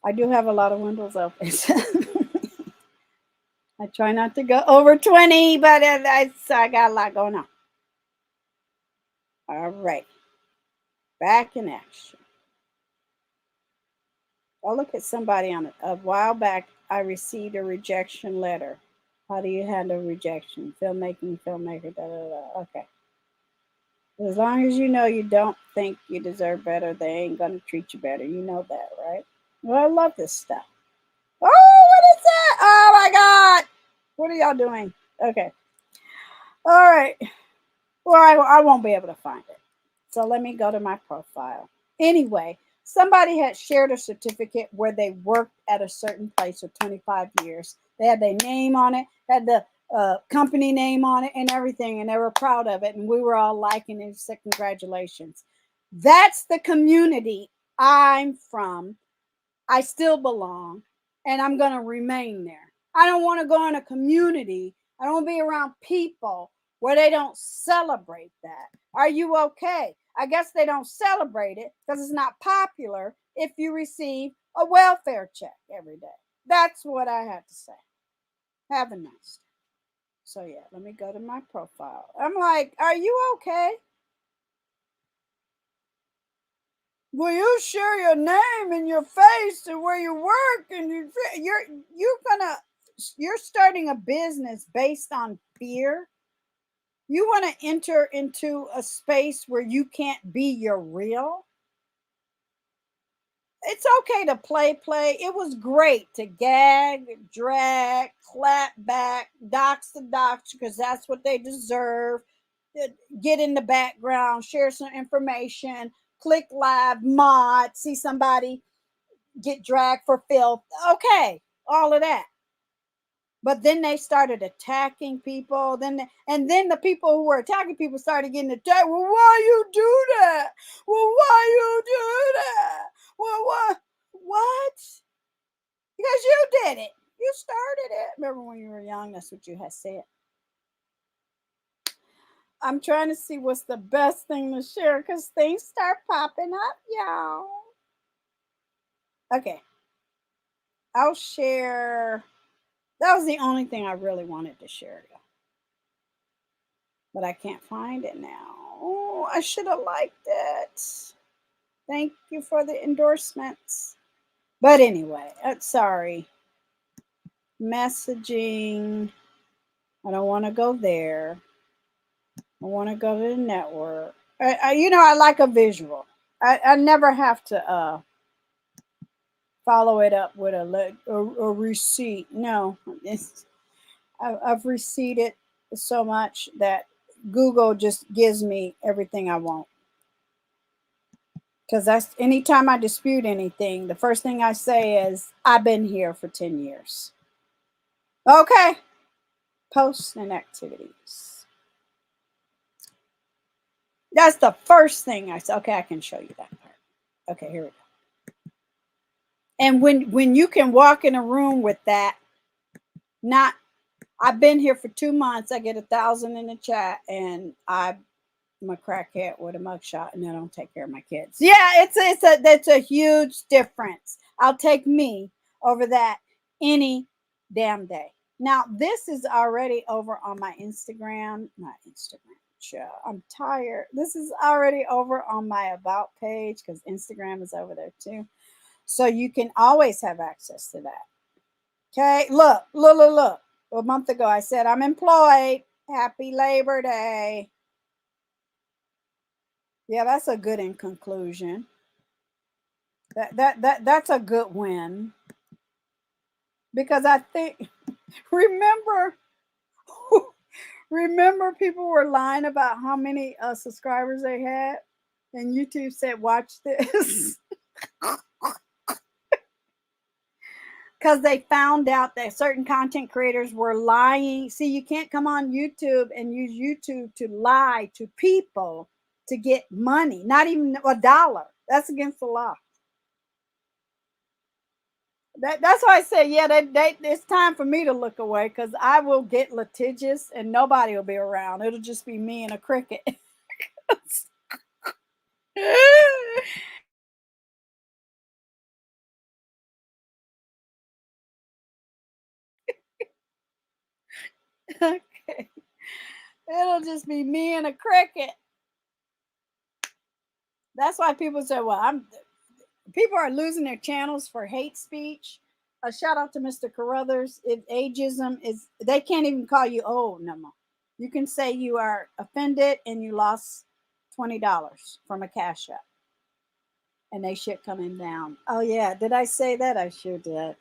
I do have a lot of windows open. I try not to go over 20, but I got a lot going on. All right. Back in action. I'll look at somebody on it. A while back, I received a rejection letter. How do you handle rejection? Filmmaker, da, da, da. Okay. As long as you know you don't think you deserve better, they ain't gonna treat you better. You know that, right? Well, I love this stuff. Oh, what is that? Oh my God. What are y'all doing? Okay. All right. Well, I won't be able to find it. So let me go to my profile. Anyway, somebody had shared a certificate where they worked at a certain place for 25 years. They had their name on it, had the company name on it, and everything, and they were proud of it. And we were all liking it and said, congratulations. That's the community I'm from. I still belong, and I'm going to remain there. I don't want to go in a community. I don't want to be around people where they don't celebrate that. Are you okay? I guess they don't celebrate it because it's not popular if you receive a welfare check every day. That's what I had to say. Have a nice day. So, yeah, let me go to my profile. I'm like, are you okay? Will you share your name and your face and where you work, and you're starting a business based on fear? You want to enter into a space where you can't be your real? It's okay to play. It was great to gag, drag, clap back, dox the dox, because that's what they deserve. Get in the background, share some information, click live, mod, see somebody get dragged for filth. Okay, all of that. But then they started attacking people. And then the people who were attacking people started getting attacked. Well, why you do that? Well, why you do that? Well, what? Because you did it. You started it. Remember when you were young, that's what you had said. I'm trying to see what's the best thing to share because things start popping up, y'all. Okay. I'll share. That was the only thing I really wanted to share, but I can't find it now. Oh, I should have liked it. Thank you for the endorsements. But anyway, sorry. Messaging. I don't want to go there. I want to go to the network. I like a visual. I never have to follow it up with a receipt. No, I've receipted so much that Google just gives me everything I want. Because that's anytime I dispute anything, the first thing I say is, I've been here for 10 years. Okay. Posts and activities. That's the first thing I say. Okay, I can show you that part. Okay, here we go. And when you can walk in a room with that, not I've been here for 2 months, I get 1,000 in the chat, and I'm a crackhead with a mugshot, and I don't take care of my kids. Yeah, that's a huge difference. I'll take me over that any damn day. Now, this is already over on my Instagram. My Instagram. I'm tired. This is already over on my about page because Instagram is over there too. So you can always have access to that. Okay, look. A month ago, I said, I'm employed. Happy Labor Day. Yeah, that's a good in conclusion. That's a good win. Because I think remember people were lying about how many subscribers they had, and YouTube said, watch this. Because they found out that certain content creators were lying. See, you can't come on YouTube and use YouTube to lie to people to get money, not even $1. That's against the law. That's why I say, yeah, it's time for me to look away because I will get litigious and nobody will be around. It'll just be me and a cricket. Okay. It'll just be me and a cricket. That's why people say, well, people are losing their channels for hate speech. A shout out to Mr. Carruthers. If ageism is, they can't even call you old no more. You can say you are offended and you lost $20 from a Cash App. And they shit coming down. Oh yeah, did I say that? I sure did.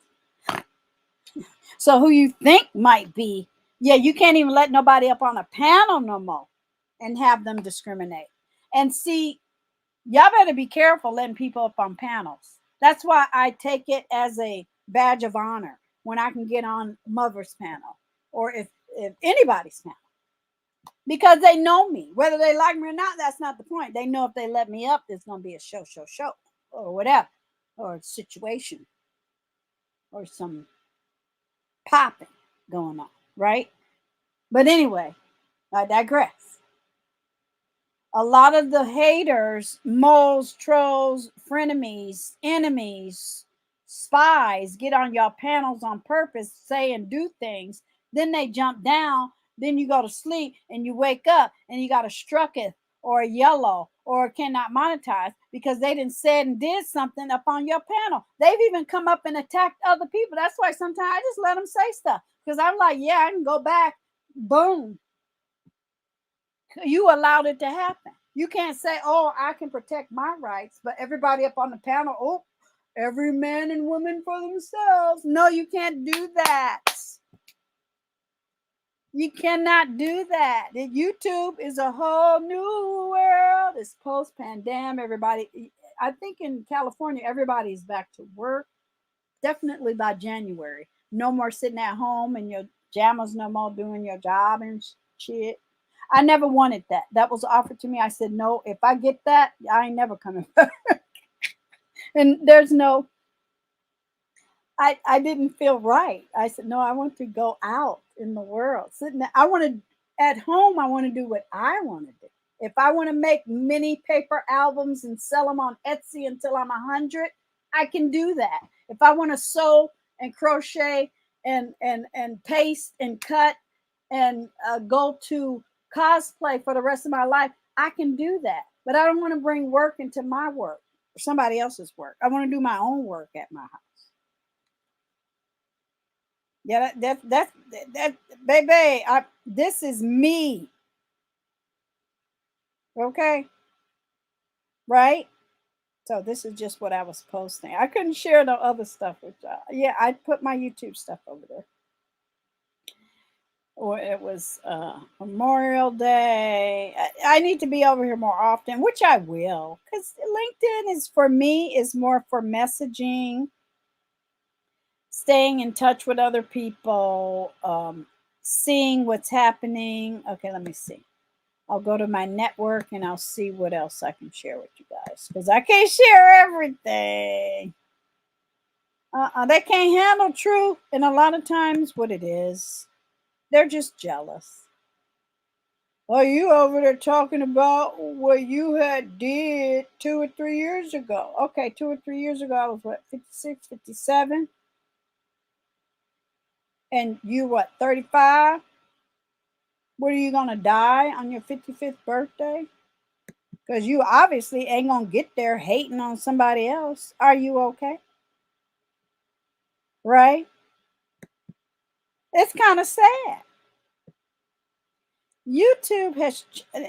So who you think might be, yeah, you can't even let nobody up on a panel no more and have them discriminate. And see, y'all better be careful letting people up on panels. That's why I take it as a badge of honor when I can get on Mother's panel or if anybody's panel. Because they know me. Whether they like me or not, that's not the point. They know if they let me up, there's going to be a show, or whatever, or a situation, or some popping going on, right? But anyway, I digress. A lot of the haters, moles, trolls, frenemies, enemies, spies get on your panels on purpose, say and do things. Then they jump down. Then you go to sleep and you wake up and you got a strucketh or a yellow or cannot monetize because they didn't said and did something up on your panel. They've even come up and attacked other people. That's why sometimes I just let them say stuff because I'm like, yeah, I can go back. Boom. You allowed it to happen. You can't say, oh, I can protect my rights, but everybody up on the panel, oh, every man and woman for themselves. No, you can't do that. You cannot do that. YouTube is a whole new world. It's post-pandemic. Everybody, I think in California, everybody's back to work. Definitely by January. No more sitting at home in your pajamas, no more doing your job and shit. I never wanted that. That was offered to me. I said, no, if I get that, I ain't never coming back. And there's no, I didn't feel right. I said, no, I want to go out in the world. Sitting there, I want to, at home, I want to do what I want to do. If I want to make mini paper albums and sell them on Etsy until I'm 100, I can do that. If I want to sew and crochet and paste and cut and go to cosplay for the rest of my life, I can do that. But I don't want to bring work into my work or somebody else's work. I want to do my own work at my house. Yeah, that baby, this is me. Okay? Right? So this is just what I was posting. I couldn't share the other stuff with y'all. Yeah, I put my YouTube stuff over there. Or it was Memorial Day. I need to be over here more often, which I will, because LinkedIn is for me is more for messaging, staying in touch with other people, seeing what's happening. Okay, let me see. I'll go to my network and I'll see what else I can share with you guys because I can't share everything. They can't handle truth, and a lot of times what it is, they're just jealous. Are you over there talking about what you had did 2 or 3 years ago? Okay, 2 or 3 years ago, I was what, 56, 57? And you what, 35? What, are you going to die on your 55th birthday? Because you obviously ain't going to get there hating on somebody else. Are you okay? Right? It's kind of sad. YouTube has,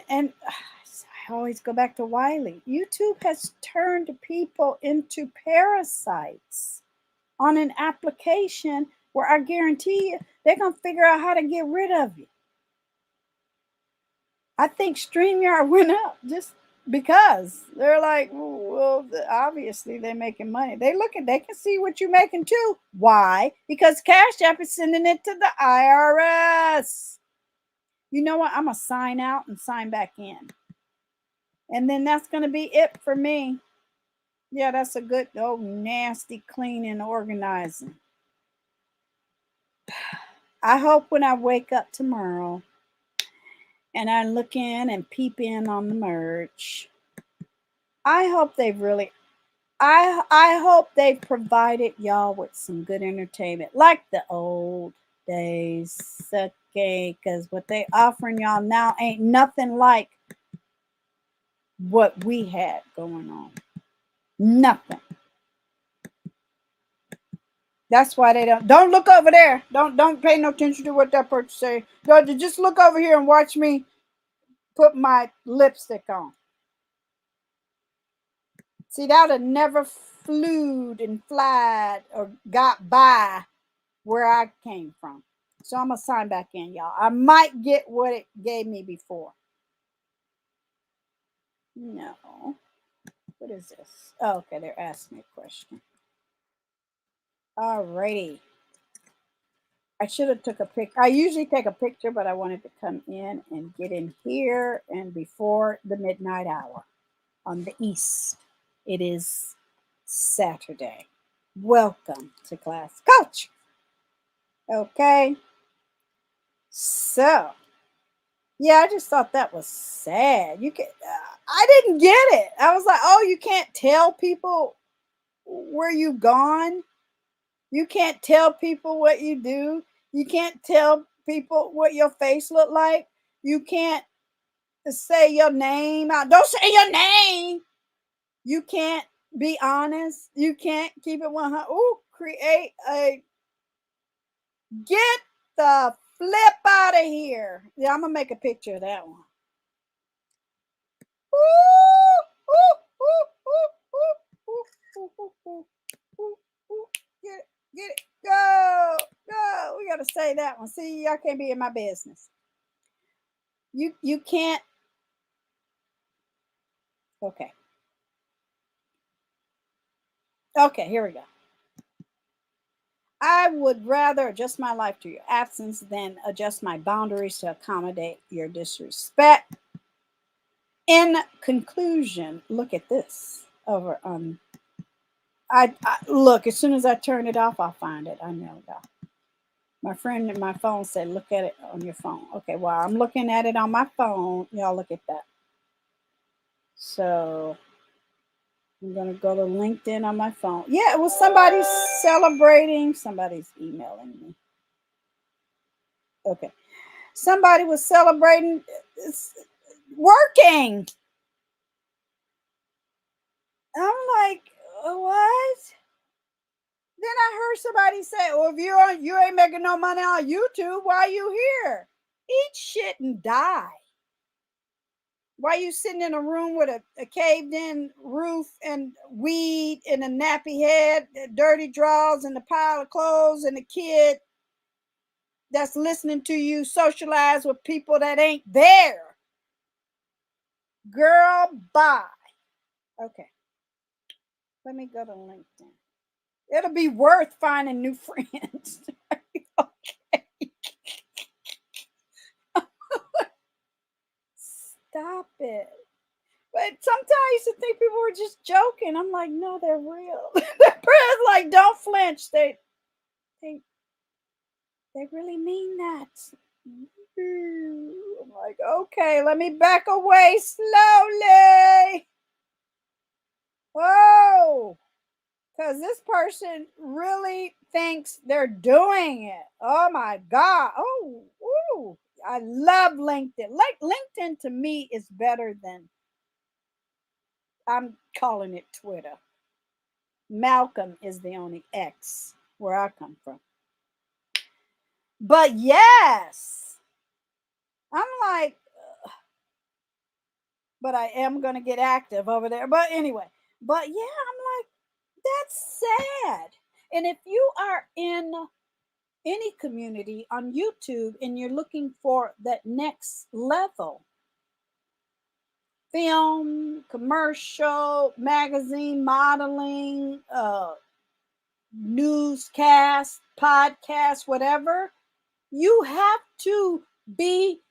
and I always go back to Wiley. YouTube has turned people into parasites on an application where I guarantee you they're going to figure out how to get rid of you. I think StreamYard went up just because they're like, well, obviously they're making money. They can see what you're making too. Why? Because Cash App is sending it to the IRS. You know what? I'm going to sign out and sign back in. And then that's going to be it for me. Yeah, that's a good, nasty clean and organizing. I hope when I wake up tomorrow and I look in and peep in on the merch, I hope they've really, I hope they've provided y'all with some good entertainment like the old days. Okay, because what they offering y'all now ain't nothing like what we had going on. Nothing. That's why they don't look over there. Don't pay no attention to what that person say. Just look over here and watch me put my lipstick on. See, that would have never flew and flied or got by where I came from. So I'm going to sign back in, y'all. I might get what it gave me before. No. What is this? Oh, okay, they're asking me a question. Alrighty. I should have took a picture. I usually take a picture, but I wanted to come in and get in here and before the midnight hour on the east. It is Saturday. Welcome to Class Culture. Okay. So, yeah, I just thought that was sad. You can I didn't get it. I was like, "Oh, you can't tell people where you gone? You can't tell people what you do. You can't tell people what your face look like. You can't say your name out. Don't say your name. You can't be honest. You can't keep it 100. Ooh, create a get the flip out of here. Yeah, I'm gonna make a picture of that one. Get it, get it, go, go. We gotta say that one. See, y'all can't be in my business. You can't. Okay. Okay, here we go. I would rather adjust my life to your absence than adjust my boundaries to accommodate your disrespect. In conclusion, look at this over on. I look, as soon as I turn it off, I'll find it. I know that. My friend in my phone said, look at it on your phone. Okay, well, I'm looking at it on my phone. Y'all look at that. So I'm going to go to LinkedIn on my phone. Yeah, it was somebody celebrating. Somebody's emailing me. Okay. Somebody was celebrating working. I'm like, what? Then I heard somebody say, well, if you ain't making no money on YouTube, why are you here? Eat shit and die. Why you sitting in a room with a caved in roof and weed and a nappy head, dirty drawers and a pile of clothes and a kid that's listening to you socialize with people that ain't there? Girl, bye. Okay. Let me go to LinkedIn. It'll be worth finding new friends. Okay. Stop it. But sometimes I used to think people were just joking. I'm like, no, they're real. They're like, don't flinch. They really mean that. I'm like, okay, let me back away slowly. Whoa. Because this person really thinks they're doing it. Oh my God. Oh, ooh. I love LinkedIn. Like LinkedIn to me is better than, I'm calling it Twitter. Malcolm is the only X where I come from. But yes, I'm like, but I am going to get active over there. But anyway, but yeah, I'm like, that's sad. And if you are in any community on YouTube and you're looking for that next level, film, commercial, magazine, modeling, newscast, podcast, whatever, you have to be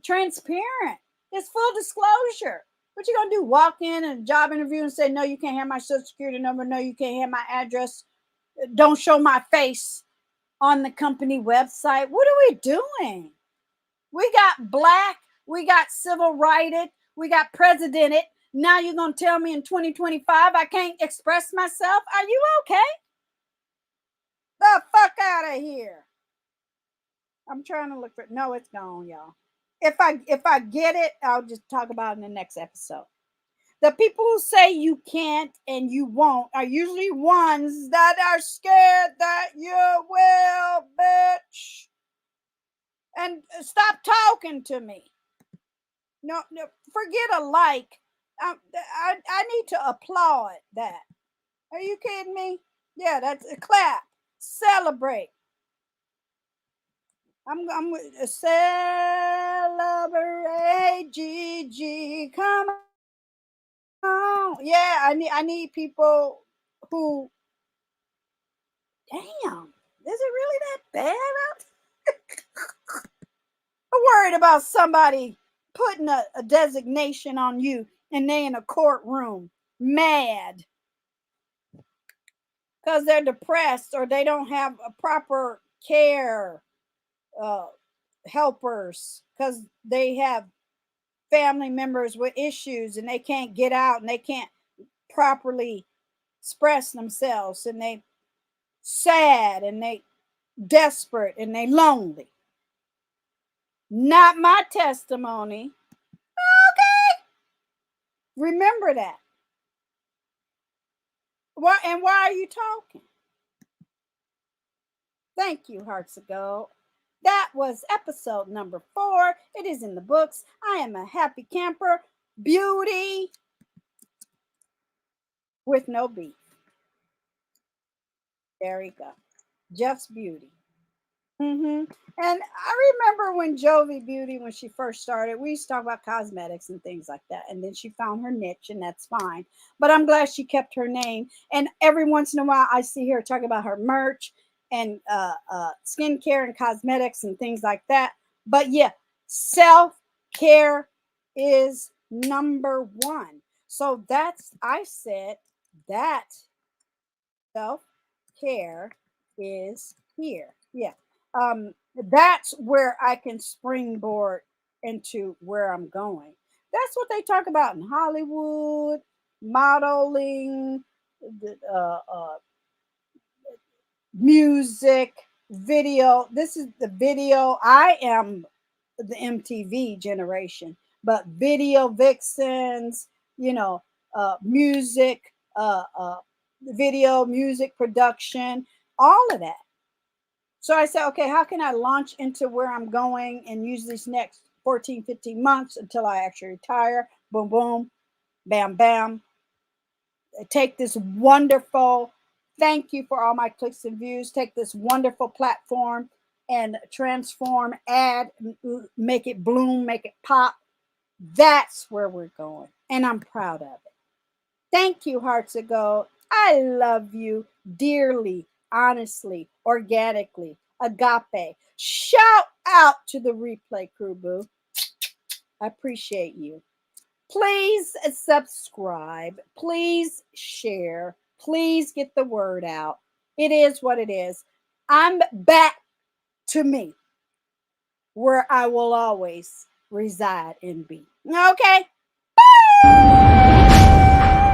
transparent. It's full disclosure. What you gonna do? Walk in a job interview and say, no, you can't have my social security number. No, you can't have my address. Don't show my face on the company website. What are we doing? We got black, we got civil righted, we got presidented. Now you're gonna tell me in 2025 I can't express myself? Are you okay? The fuck out of here. I'm trying to look for it. No, it's gone, y'all. If I get it, I'll just talk about it in the next episode. The people who say you can't and you won't are usually ones that are scared that you will, bitch. And stop talking to me. No, forget a like I need to applaud that. Are you kidding me? Yeah, that's a clap. Celebrate. I'm to celebrate. GG. Come on. Yeah, I need people who, damn, is it really that bad? I'm worried about somebody putting a designation on you and they in a courtroom mad because they're depressed or they don't have a proper care helpers because they have family members with issues and they can't get out and they can't properly express themselves and they sad and they desperate and they lonely. Not my testimony. Okay. Remember that. Why and why are you talking? Thank you, Hearts of Gold. That was episode number 4. It is in the books. I am a happy camper. Beauty with no beef. There you go. Just beauty. And I remember when Jovi Beauty, when she first started, we used to talk about cosmetics and things like that. And then she found her niche, and that's fine. But I'm glad she kept her name. And every once in a while, I see her talk about her merch and skincare and cosmetics and things like that. But yeah, self-care is number 1. So I said that self-care is here. Yeah. That's where I can springboard into where I'm going. That's what they talk about in Hollywood, modeling, music, video. This is the video. I am the MTV generation, but video vixens, music, video, music production, all of that. So I said, okay, how can I launch into where I'm going and use these next 14, 15 months until I actually retire? Boom, boom, bam, bam. Take this wonderful, thank you for all my clicks and views. Take this wonderful platform and transform, add, make it bloom, make it pop. That's where we're going. And I'm proud of it. Thank you, Hearts of Gold. I love you dearly, honestly, organically, agape. Shout out to the replay crew, boo. I appreciate you. Please subscribe. Please share. Please get the word out. It is what it is. I'm back to me, where I will always reside and be. Okay? Bye!